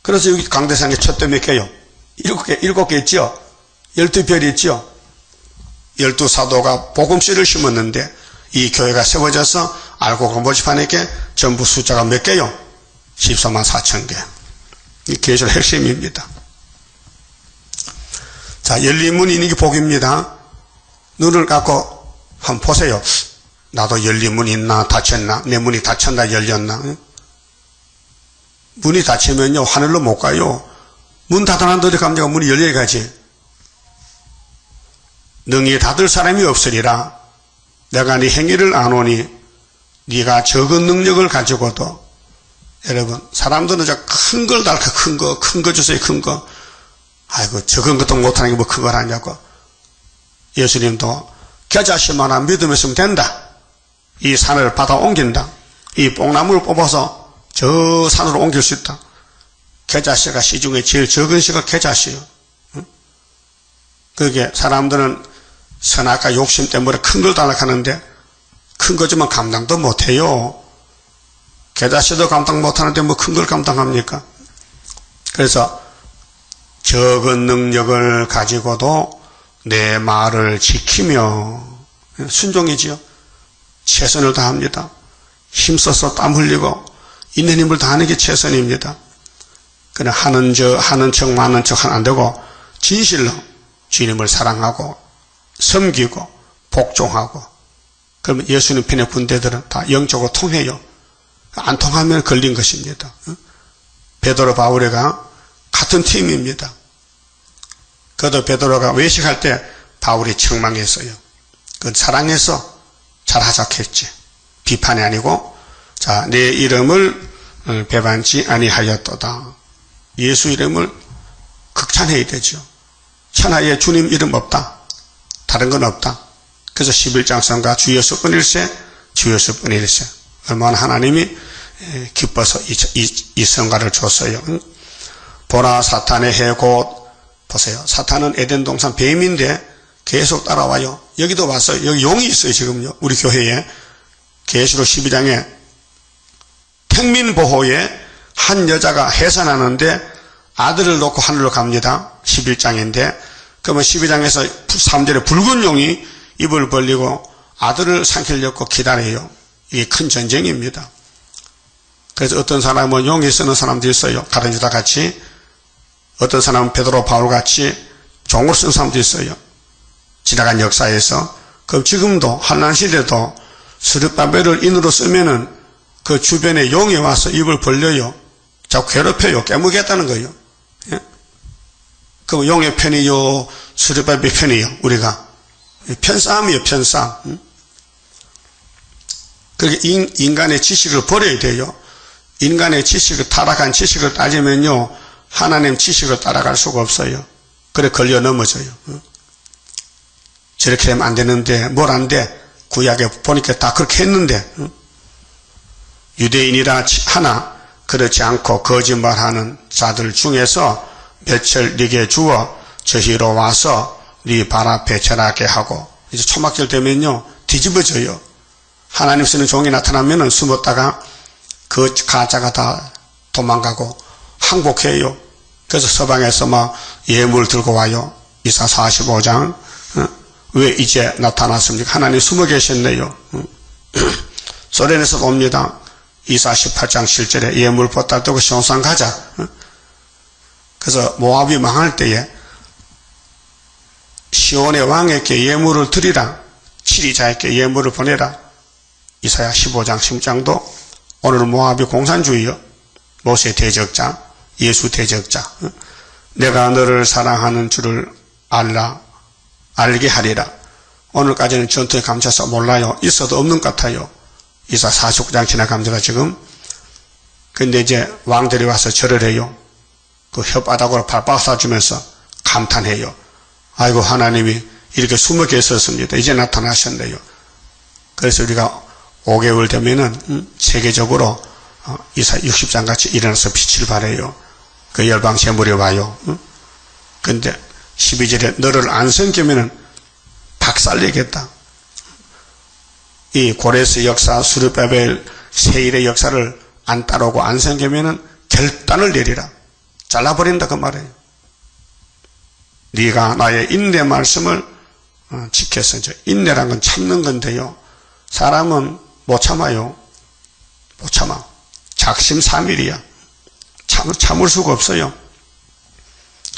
그래서 여기 강대상에 촛대 몇 개요? 7개 있죠? 12별이 있죠? 12사도가 복음씨를 심었는데 이 교회가 세워져서 알고 모집하니까 전부 숫자가 몇 개요? 14만 4천 개. 이 계절 핵심입니다. 자, 열린 문이 있는 게 복입니다. 눈을 감고 한번 보세요. 나도 열린 문이 있나 닫혔나? 내 문이 닫혔나 열렸나? 문이 닫히면요 하늘로 못 가요. 문 닫아놨는데 어디 갑니까? 문이 열려야 가지. 능히 닫을 사람이 없으리라. 내가 네 행위를 아노니 네가 적은 능력을 가지고도. 여러분, 사람들은 큰 걸 달까, 큰 거 주세요, 큰 거. 아이고, 적은 것도 못하는 게 뭐 큰 걸 하냐고. 예수님도 겨자씨만한 믿음이 있으면 된다. 이 산을 받아 옮긴다. 이 뽕나무를 뽑아서 저 산으로 옮길 수 있다. 겨자씨가 씨 중에 제일 적은 씨가 겨자씨요. 응? 그게 사람들은 선악과 욕심 때문에 큰 걸 달라고 하는데 큰 거지만 감당도 못해요. 겨자씨도 감당 못하는데 뭐 큰 걸 감당합니까? 그래서 적은 능력을 가지고도 내 말을 지키며 순종이지요. 최선을 다합니다. 힘써서 땀 흘리고 있는 힘을 다하는 게 최선입니다. 그냥 하는 척 많은 척 하면 안 되고 진실로 주님을 사랑하고 섬기고 복종하고. 그러면 예수님 편의 군대들은 다 영적으로 통해요. 안 통하면 걸린 것입니다. 베드로 바울이가 같은 팀입니다. 그래도 베드로가 외식할 때 바울이 책망했어요. 그건 사랑해서 잘하자고 했지. 비판이 아니고, 자, 내 이름을 배반치 아니하였도다. 예수 이름을 극찬해야 되죠. 천하에 주님 이름 없다. 다른 건 없다. 그래서 11장 성가 주 예수뿐일세, 주 예수뿐일세. 얼마나 하나님이 기뻐서 이 성가를 줬어요. 보라 사탄의 해 곧. 보세요. 사탄은 에덴 동산 뱀인데 계속 따라와요. 여기도 왔어요. 여기 용이 있어요. 지금요. 우리 교회에 계시록 12장에 평민보호에 한 여자가 해산하는데 아들을 놓고 하늘로 갑니다. 11장인데 그러면 12장에서 3절에 붉은 용이 입을 벌리고 아들을 삼키려고 기다려요. 이게 큰 전쟁입니다. 그래서 어떤 사람은 용이 쓰는 사람도 있어요. 다른 유다 같이. 어떤 사람은 베드로 바울 같이 종을 쓰는 사람도 있어요. 지나간 역사에서. 그럼 지금도 환난 시대도 스룹바벨을 인으로 쓰면은 그 주변에 용이 와서 입을 벌려요. 자꾸 괴롭혀요. 깨무겠다는 거예요. 예? 그럼 용의 편이요, 스룹바벨 편이요. 우리가 편싸움이요, 편싸움. 응? 그렇게 인간의 지식을 버려야 돼요. 인간의 지식을, 타락한 지식을 따지면요, 하나님 지식을 따라갈 수가 없어요. 그래 걸려 넘어져요. 저렇게 하면 안 되는데 뭘 안 돼? 구약에 보니까 다 그렇게 했는데. 유대인이라 하나 그렇지 않고 거짓말하는 자들 중에서 며칠 네게 주어 저희로 와서 네 발 앞에 절하게 하고. 이제 초막절 되면요 뒤집어져요. 하나님 쓰는 종이 나타나면은 숨었다가 그 가짜가 다 도망가고 항복해요. 그래서 서방에서 막 예물 들고 와요. 이사 45장. 왜 이제 나타났습니까? 하나님 숨어 계셨네요. 소련에서 옵니다. 이사 18장 7절에 예물 보따리 들고 시온산 가자. 그래서 모압이 망할 때에 시온의 왕에게 예물을 드리라. 치리자에게 예물을 보내라. 이사야 15장 16장도 오늘 모압이 공산주의요. 모세 대적자, 예수 대적자. 내가 너를 사랑하는 줄을 알게 하리라. 오늘까지는 전투에 감춰서 몰라요. 있어도 없는 것 같아요. 이사 49장 지나갑니다, 지금. 근데 이제 왕들이 와서 절을 해요. 그 혓바닥으로 발바닥 쏴주면서 감탄해요. 아이고, 하나님이 이렇게 숨어 계셨습니다. 이제 나타나셨네요. 그래서 우리가 5개월 되면은, 세계적으로, 이사 60장 같이 일어나서 빛을 발해요. 그 열방 제물이 와요. 근데 12절에 너를 안 섬기면은 박살내겠다. 이 고레스 역사, 스룹바벨, 세일의 역사를 안 따르고 안 섬기면은 결단을 내리라. 잘라버린다 그 말이에요. 네가 나의 인내 말씀을 지켜서. 인내란 건 참는 건데요. 사람은 못 참아요. 못 참아. 작심삼일이야. 참을 수가 없어요.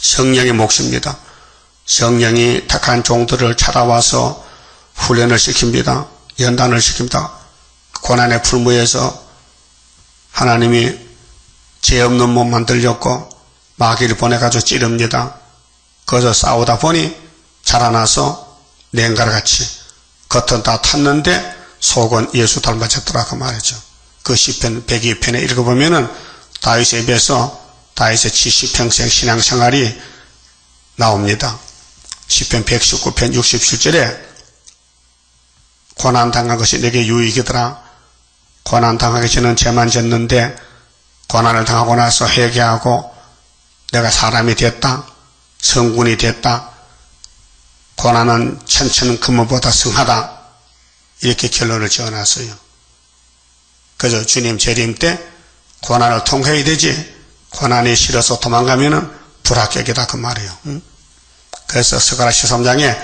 성령의 몫입니다. 성령이 택한 종들을 찾아와서 훈련을 시킵니다. 연단을 시킵니다. 고난의 풀무에서 하나님이 죄 없는 몸 만들렸고 마귀를 보내가지고 찌릅니다. 거기서 싸우다 보니 자라나서 냉가루 같이 겉은 다 탔는데 속은 예수 닮아졌더라 그 말이죠. 그 시편 102편에 읽어보면은 다윗에 비해서 다윗의 70평생 신앙생활이 나옵니다. 시편 119편 67절에 고난당한 것이 내게 유익이더라. 고난당하기 전에는 죄만 졌는데 고난을 당하고 나서 회개하고 내가 사람이 됐다. 성군이 됐다. 고난은 천천 금은보다 승하다. 이렇게 결론을 지어놨어요. 그래서 주님 재림 때 고난을 통해야 되지 고난이 싫어서 도망가면은 불합격이다 그 말이에요. 그래서 스가랴 13장에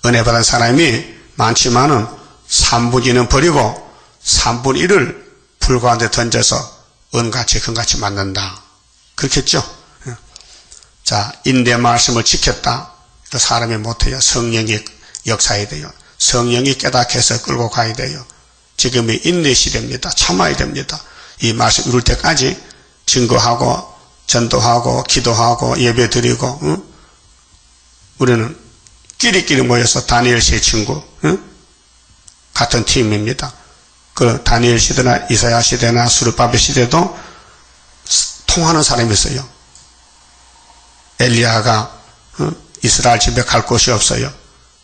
은혜 받은 사람이 많지만은 3분의 2는 버리고 3분의 1을 불 가운데 던져서 은같이 금같이 맞는다. 그렇겠죠? 자, 인내 말씀을 지켰다. 사람이 못해요. 성령이 역사해야 돼요. 성령이 깨닫게 해서 끌고 가야 돼요. 지금이 인내 시대입니다. 참아야 됩니다. 이 말씀 이룰 때까지 증거하고 전도하고 기도하고 예배 드리고 우리는 끼리끼리 모여서 다니엘 세 친구 같은 팀입니다. 그 다니엘 시대나 이사야 시대나 수르바벨 시대도 통하는 사람이 있어요. 엘리야가 이스라엘 집에 갈 곳이 없어요.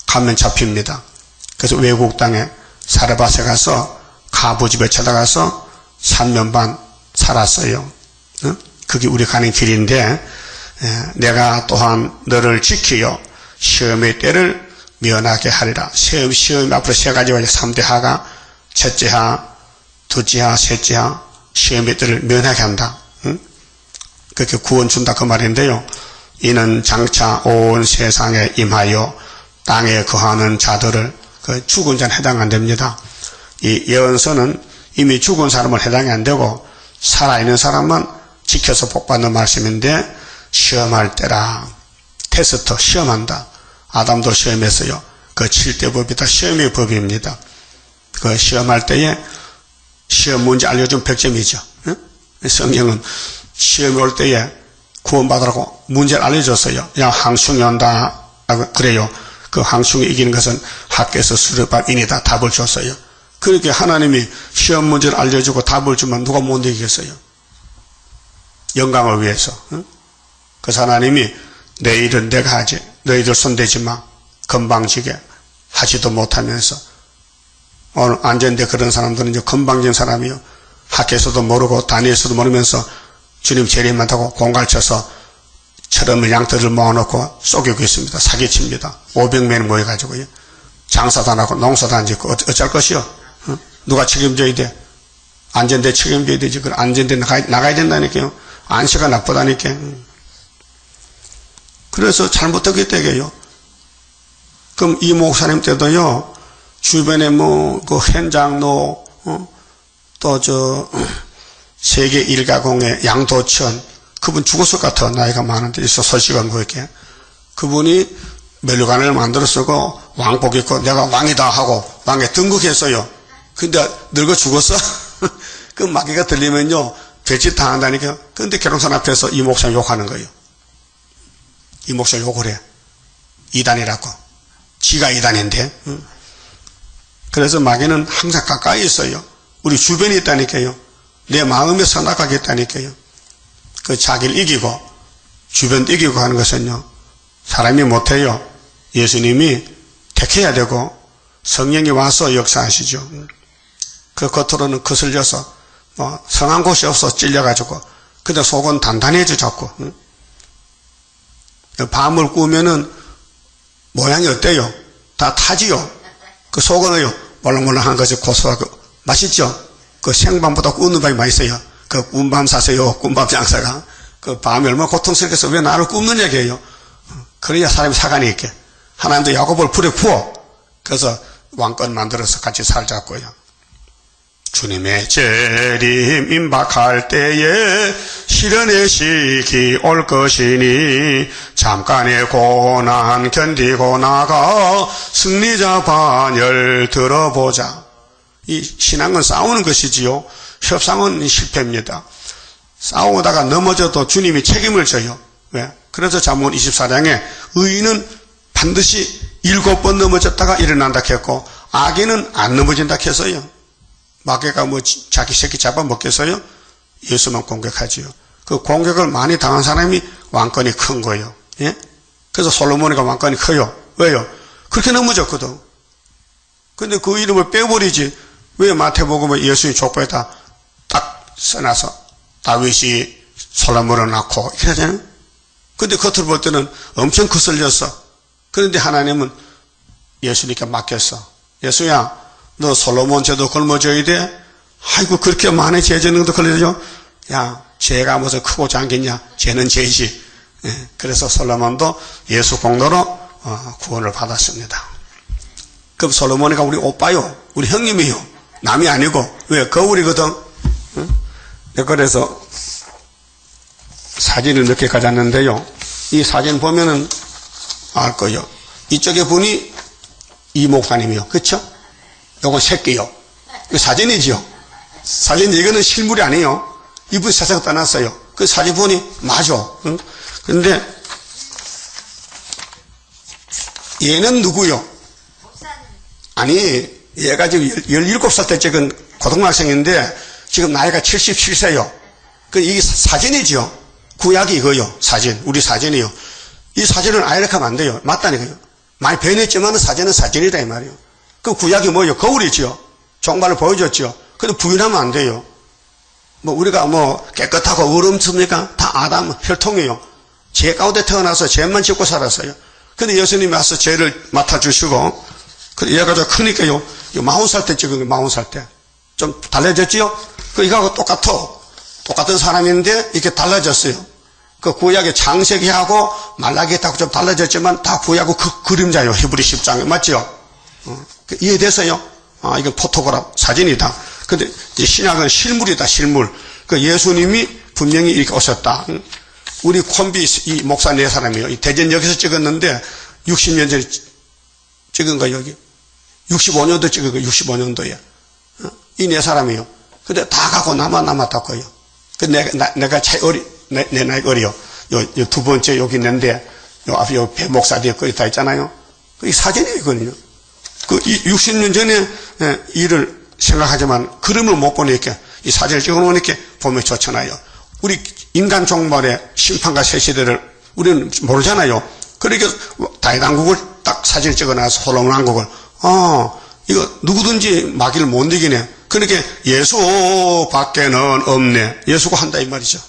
가면 잡힙니다. 그래서 외국 땅에 사르밧에 가서 가부 집에 찾아가서 3년 반 살았어요. 그게 우리 가는 길인데 내가 또한 너를 지키어 시험의 때를 면하게 하리라. 시험 앞으로 세 가지가 3대 하가 첫째 하, 둘째 하, 셋째 하 시험의 때를 면하게 한다. 그렇게 구원 준다 그 말인데요. 이는 장차 온 세상에 임하여 땅에 거하는 자들을 그 죽은 자는 해당 안 됩니다. 이 예언서는 이미 죽은 사람은 해당이 안 되고 살아있는 사람은 지켜서 복받는 말씀인데 시험할 때라. 테스트 시험한다. 아담도 시험했어요. 그 7대 법이 다 시험의 법입니다. 그 시험할 때에 시험 문제 알려준 100점이죠. 성경은 시험이 올 때에 구원받으라고 문제를 알려줬어요. 그냥 항충이 온다. 그래요. 그 항충이 이기는 것은 학교에서 수르밧인이다. 답을 줬어요. 그렇게 하나님이 시험 문제를 알려주고 답을 주면 누가 못 이기겠어요? 영광을 위해서. 그래서 하나님이 내 일은 내가 하지. 너희들 손대지 마. 건방지게 하지도 못하면서. 오늘 안전대 그런 사람들은 이제 건방진 사람이요. 학교에서도 모르고 다니엘서도 모르면서 주님 재림한다고 공갈쳐서 철없는 양떼를 모아놓고 속이고 있습니다. 사기칩니다. 500명이 모여가지고요. 장사도 안 하고 농사도 안 짓고 어쩔 것이요? 누가 책임져야 돼? 안전대 책임져야 되지. 그 안전대 나가야 된다니까요. 안시가 나쁘다니까. 그래서 잘못되겠다 이게요. 그럼 이 목사님 때도요. 주변에 그 현장로 또 세계 일가공의 양도천 그분 죽었을 것 같아. 나이가 많은데 있어 소식은 그렇게. 그분이 멜류관을 만들어 쓰고 왕복 입고 내가 왕이다 하고 왕에 등극했어요. 근데 늙어 죽었어. 그 마귀가 들리면요 배치 당한다니까. 근데 계룡산 앞에서 이 목사 욕하는 거예요. 이 목사 욕을 해. 이단이라고. 지가 이단인데. 그래서 마귀는 항상 가까이 있어요. 우리 주변에 있다니까요. 내 마음에 선악하겠다니까요. 그 자기를 이기고 주변 이기고 하는 것은요 사람이 못해요. 예수님이 택해야 되고 성령이 와서 역사하시죠. 그 겉으로는 거슬려서 성한 곳이 없어 찔려가지고 근데 속은 단단해져 자꾸. 밤을 꾸면은 모양이 어때요? 다 타지요. 그 속은요 몰랑몰랑한 것이 고소하고 맛있죠. 그 생밤보다 꾸는 밤이 맛있어요. 그 꿈밤 사세요. 꿈밤 장사가. 그 밤이 얼마나 고통스럽겠어. 왜 나를 굽는 얘기예요. 그래야 사람이 사관이 있게. 하나님도 야곱을 불에 구워. 그래서 왕권 만들어서 같이 살자고요. 주님의 재림 임박할 때에 실현의 시기 올 것이니 잠깐의 고난 견디고 나가 승리자 반열 들어보자. 이 신앙은 싸우는 것이지요. 협상은 실패입니다. 싸우다가 넘어져도 주님이 책임을 져요. 왜? 그래서 잠언 24장에 의인은 반드시 7번 넘어졌다가 일어난다 했고, 아기는 안 넘어진다 했어요. 마귀가 뭐 자기 새끼 잡아먹겠어요? 예수만 공격하지요. 그 공격을 많이 당한 사람이 왕권이 큰 거예요. 예? 그래서 솔로몬이가 왕권이 커요. 왜요? 그렇게 넘어졌거든. 근데 그 이름을 빼버리지. 왜 마태복음에 예수의 족보에다 딱 써놔서 다윗이 솔로몬을 낳고 이렇게 하잖아요. 근데 겉으로 볼 때는 엄청 거슬렸어. 그런데 하나님은 예수님께 맡겼어. 예수야, 너 솔로몬 죄도 걸머져야 돼? 아이고, 그렇게 많은 죄전능도 걸려줘? 야, 죄가 무슨 크고 작겠냐? 죄는 죄지. 예, 그래서 솔로몬도 예수 공로로 구원을 받았습니다. 그럼 솔로몬이가 우리 오빠요. 우리 형님이요. 남이 아니고. 왜? 거울이거든. 응? 그래서 사진을 몇 개 가졌는데요. 이 사진 보면은 알 거예요. 이쪽에 분이 이 목사님이요. 그쵸? 요건 새끼요. 이거 사진이지요. 사진, 이거는 실물이 아니에요. 이분 세상 떠났어요. 그 사진 보니 맞아. 응? 근데 얘는 누구요? 아니, 얘가 지금 17살 때 찍은 고등학생인데 지금 나이가 77세요. 이게 사진이죠. 구약이 이거요. 사진. 우리 사진이요. 이 사진을 아예 이렇게 하면 안 돼요. 맞다니까요. 많이 변했지만 사진은 사진이다 이 말이에요. 그 구약이 뭐예요? 거울이죠. 종말을 보여줬죠. 근데 부인하면 안 돼요. 뭐 우리가 뭐 깨끗하고 어렵습니까? 다 아담 혈통이에요. 죄 가운데 태어나서 죄만 짓고 살았어요. 근데 예수님이 와서 죄를 맡아주시고, 얘가 좀 크니까요. 40살 때 찍은 거 40살 때. 좀 달라졌지요? 이거하고 똑같은 사람인데 이렇게 달라졌어요. 그 구약의 창세기하고 말라기하고 좀 달라졌지만 다 구약하고 그 그림자예요. 히브리 10장에. 맞죠? 이해됐어요? 아, 이건 포토그래프 사진이다. 근데 이 신약은 실물이다, 실물. 예수님이 분명히 이렇게 오셨다. 우리 콤비 이 목사 네 사람이요. 이 대전역에서 찍었는데 60년 전에 찍은 거 여기. 65년도 찍은 거 65년도에. 이 네 사람이요. 근데 다 가고 남았다고요. 내가 제일 내 나이 어려. 요 두 번째 여기 있는데, 요 앞에 요 배 목사 뒤에 거기 다 있잖아요. 이 사진이거든요. 60년 전에 일을 생각하지만 그림을 못 보니까 이 사진을 찍어 놓으니까 보면 좋잖아요. 우리 인간 종말의 심판과 새 시대를 우리는 모르잖아요. 그러니까 다이당국을 딱 사진을 찍어 놔서 솔로몬왕국을 이거 누구든지 마귀를 못 이기네. 그러니까 예수 밖에는 없네. 예수가 한다 이 말이죠.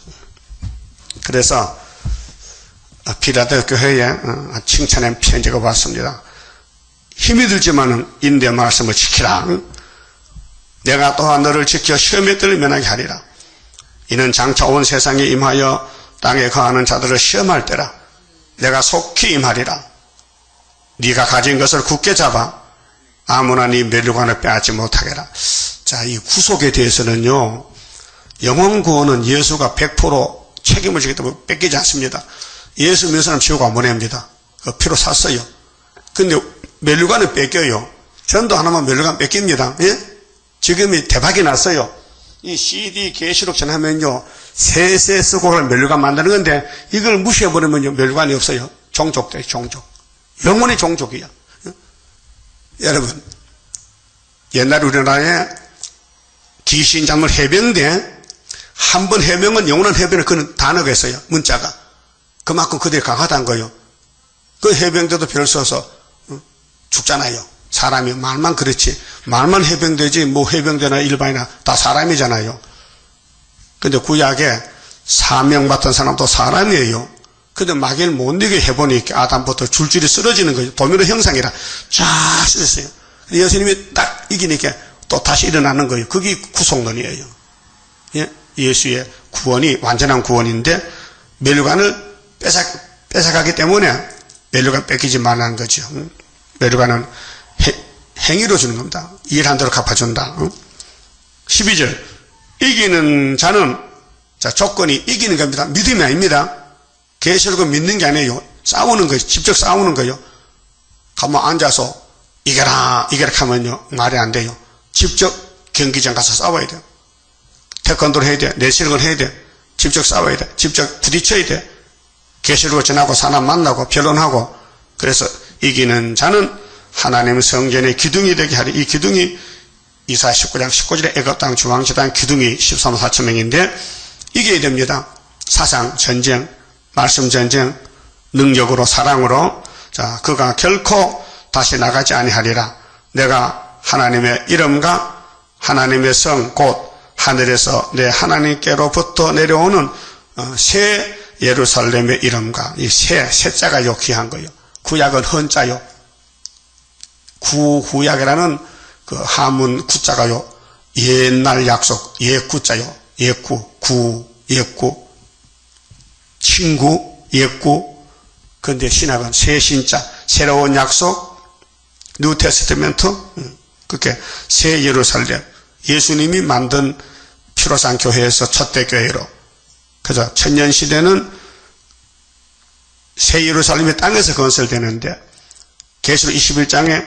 그래서 필라델 교회에 칭찬의 편지가 왔습니다. 힘이 들지만은 인내 말씀을 지키라. 내가 또한 너를 지켜 시험에 들을 면하게 하리라. 이는 장차 온 세상에 임하여 땅에 거하는 자들을 시험할 때라. 내가 속히 임하리라. 네가 가진 것을 굳게 잡아 아무나 네 멸류관을 빼앗지 못하게라. 자, 이 구속에 대해서는요, 영혼 구원은 예수가 100% 책임을 지기 때문에 뺏기지 않습니다. 예수 믿는 사람 지옥 안 보냅니다. 그 피로 샀어요. 근데 멸류관은 뺏겨요. 전도 하나만 멸류관 뺏깁니다. 예? 지금이 대박이 났어요. 이 CD 계시록 전하면요, 세세 쓰고 멸류관 만드는 건데, 이걸 무시해버리면요, 멸류관이 없어요. 종족돼, 종족. 영원히 종족이야. 여러분, 옛날 우리나라에 귀신 잡는 해병대, 한 번 해병은 영원한 해병을 그런 단어가 있어요. 문자가. 그만큼 그들이 강하다는 거예요. 그 해병대도 별 써서 죽잖아요. 사람이 말만 그렇지. 말만 해병대지 뭐 해병대나 일반이나 다 사람이잖아요. 근데 구약에 사명 받던 사람도 사람이에요. 근데 마귀를 못 이기게 해보니까 아담부터 줄줄이 쓰러지는 거예요. 도미노 형상이라 쫙 쓰였어요. 예수님이 딱 이기니까 또 다시 일어나는 거예요. 그게 구속론이에요. 예? 예수의 구원이 완전한 구원인데 멸류관을 뺏어가기 때문에 멸류관 뺏기지 말라는 거죠. 멸류관은 행위로 주는 겁니다. 일한 대로 갚아준다. 12절 이기는 자는, 자, 조건이 이기는 겁니다. 믿음이 아닙니다. 계시록은 믿는 게 아니에요. 싸우는 거예요. 직접 싸우는 거예요. 가만 앉아서 이겨라 하면요, 말이 안 돼요. 직접 경기장 가서 싸워야 돼요. 태권도를 해야 돼. 내실력을 해야 돼. 직접 싸워야 돼. 직접 부딪혀야 돼. 계시록을 전하고 사람 만나고 변론하고. 그래서 이기는 자는 하나님 성전의 기둥이 되게 하리. 이 기둥이 이사야 19장 19절에 애굽 땅 중앙지단 기둥이 13만 4천 명인데 이겨야 됩니다. 사상 전쟁, 말씀 전쟁, 능력으로 사랑으로. 자, 그가 결코 다시 나가지 아니하리라. 내가 하나님의 이름과 하나님의 성 곧 하늘에서 내 하나님께로부터 내려오는 새 예루살렘의 이름과 이 새자가 요 귀한 거예요. 구약은 헌자요. 구약이라는 그 하문 구자가요. 옛날 약속 옛구자요. 옛구 친구 옛구. 그런데 신학은 새 신자 새로운 약속 뉴 테스트멘트 그렇게 새 예루살렘 예수님이 만든 피로산 교회에서 첫대 교회로. 그래서 천년시대는 새 예루살렘이 땅에서 건설되는데 계시록 21장에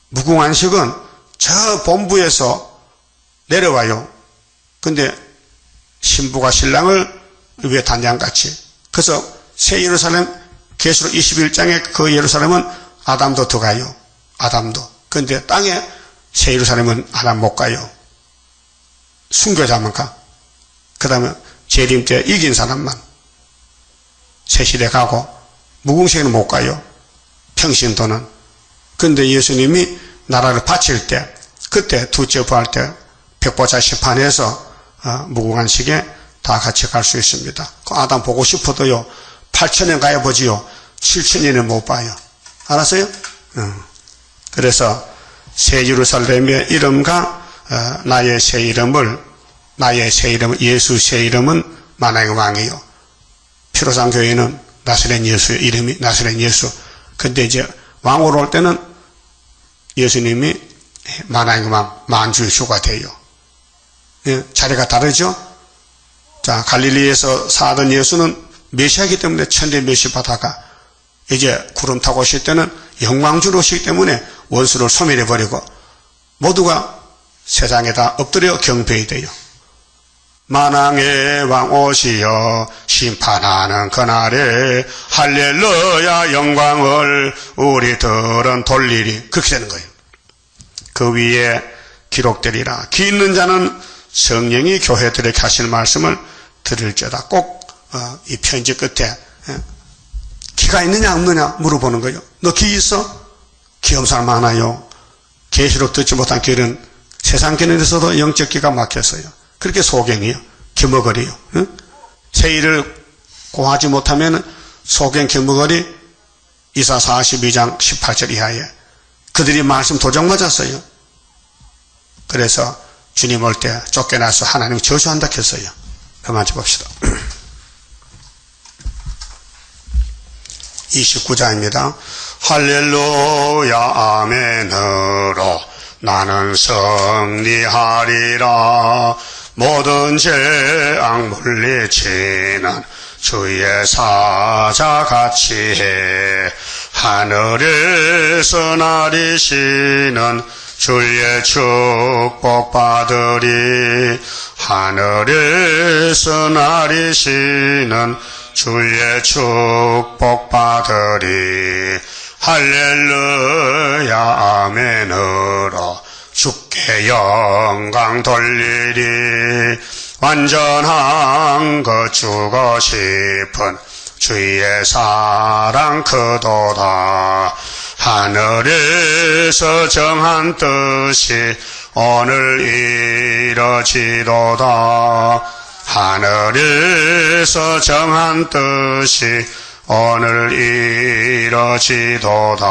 무궁안식은 저 본부에서 내려와요. 근데 신부가 신랑을 위해 단장같이. 그래서 새 예루살렘 계시록 21장에 그 예루살렘은 아담도 들어가요. 아담도. 근데 땅에 새 예루살렘은 아담 못 가요. 순교자만 가. 그 다음에 재림 때 이긴 사람만 새 시대 가고 무궁시에는 못 가요. 평신도는. 근데 예수님이 나라를 바칠 때 그때 두째 부활 때 백보자 심판해서 무궁한식에 다 같이 갈 수 있습니다. 그 아담 보고 싶어도요 8,000년 가야 보지요 7,000년은 못 봐요. 알았어요? 그래서 새 예루살렘의 이름과 나의 새 이름은 예수 새 이름은 만왕의 왕이요. 피로산 교회는 나사렛 예수의 이름이 나사렛 예수. 근데 이제 왕으로 올 때는 예수님이 만왕의 왕 만주의 주가 돼요. 예, 자리가 다르죠? 자, 갈릴리에서 사던 예수는 메시아이기 때문에 천대 메시 받아가 이제 구름 타고 오실 때는 영광주로 오시기 때문에 원수를 소멸해 버리고 모두가 세상에다 엎드려 경배해야 돼요. 만왕의 왕 오시어 심판하는 그날에 할렐루야 영광을 우리들은 돌리리. 그렇게 되는 거예요. 그 위에 기록되리라. 귀 있는 자는 성령이 교회들에게 하시는 말씀을 들을지어다. 꼭 이 편지 끝에 귀가 있느냐 없느냐 물어보는 거예요. 너 귀 있어? 귀 없는 사람 많아요. 계시록 듣지 못한 귀는 세상 귀에서도 영적 귀가 막혔어요. 그렇게 소경이요. 귀머거리요. 세일을 고하지 못하면 소경 귀머거리 이사 42장 18절 이하에 그들이 말씀 도적 맞았어요. 그래서 주님 올 때 쫓겨나서 하나님 저주한다 했어요. 그만 봅시다. 29장입니다. 할렐루야 아멘으로 나는 승리하리라. 모든 죄악 물리치는 주의 사자같이 해. 하늘에서 나리시는 주의 축복 받으리. 하늘에서 나리시는 주의 축복 받으리. 할렐루야 아멘으로 주께 영광 돌리리. 완전한 것 주고 싶은 주의 사랑 크도다. 하늘에서 정한 뜻이 오늘 이뤄지도다. 하늘에서 정한 뜻이 오늘 이뤄지도다.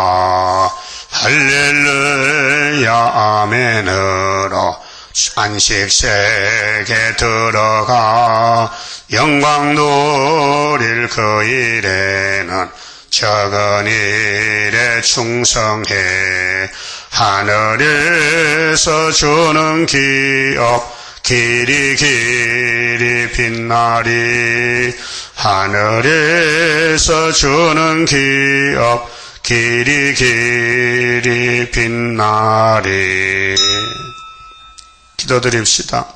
할렐루야 아멘으로 안식세계 들어가 영광 누릴 그 일에는 적은 일에 충성해. 하늘에서 주는 기업 길이 길이 빛나리. 하늘에서 주는 기업 길이 길이 빛나리. 기도드립시다.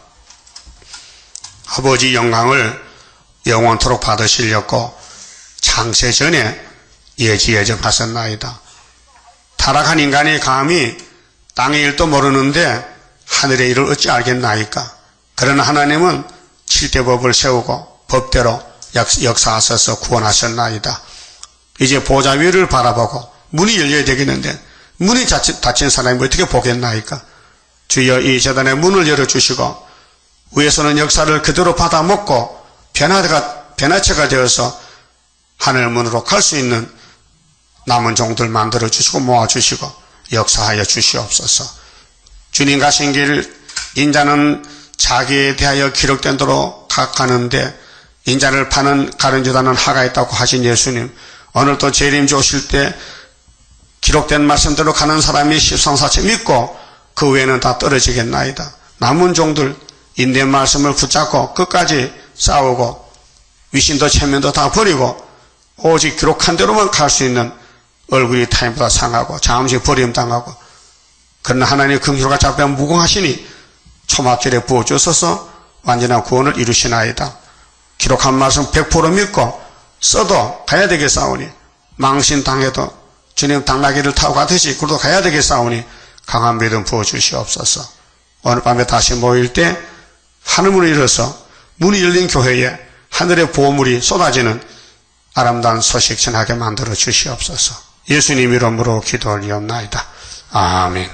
아버지 영광을 영원토록 받으시려고 창세 전에 예지예정하셨나이다. 타락한 인간이 감히 땅의 일도 모르는데 하늘의 일을 어찌 알겠나이까. 그러나 하나님은 7대 법을 세우고 법대로 역사하셔서 구원하셨나이다. 이제 보좌 위를 바라보고 문이 열려야 되겠는데 문이 닫힌 사람이 어떻게 보겠나이까. 주여 이 제단의 문을 열어주시고 위에서는 역사를 그대로 받아먹고 변화체가 되어서 하늘문으로 갈 수 있는 남은 종들 만들어주시고 모아주시고 역사하여 주시옵소서. 주님 가신 길 인자는 자기에 대하여 기록된 대로 가는데 인자를 파는 가룟유다는 하가 있다고 하신 예수님, 오늘도 재림주 오실 때 기록된 말씀대로 가는 사람이 십상사체 믿고 그 외에는 다 떨어지겠나이다. 남은 종들 인된 말씀을 붙잡고 끝까지 싸우고 위신도 체면도 다 버리고 오직 기록한 대로만 갈 수 있는 얼굴이 타인보다 상하고 잠시 버림당하고, 그러나 하나님 긍휼과 자비가 무궁하시니 초막절에 부어주셔서 완전한 구원을 이루시나이다. 기록한 말씀 100% 믿고 써도 가야 되겠사오니, 망신당해도 주님 당나귀를 타고 가듯이 그래도 가야 되겠사오니 강한 믿음 부어주시옵소서. 오늘 밤에 다시 모일 때 하늘문을 열어서 문이 열린 교회에 하늘의 보물이 쏟아지는 아름다운 소식 전하게 만들어 주시옵소서. 예수님 이름으로 기도 올리옵나이다. 아멘.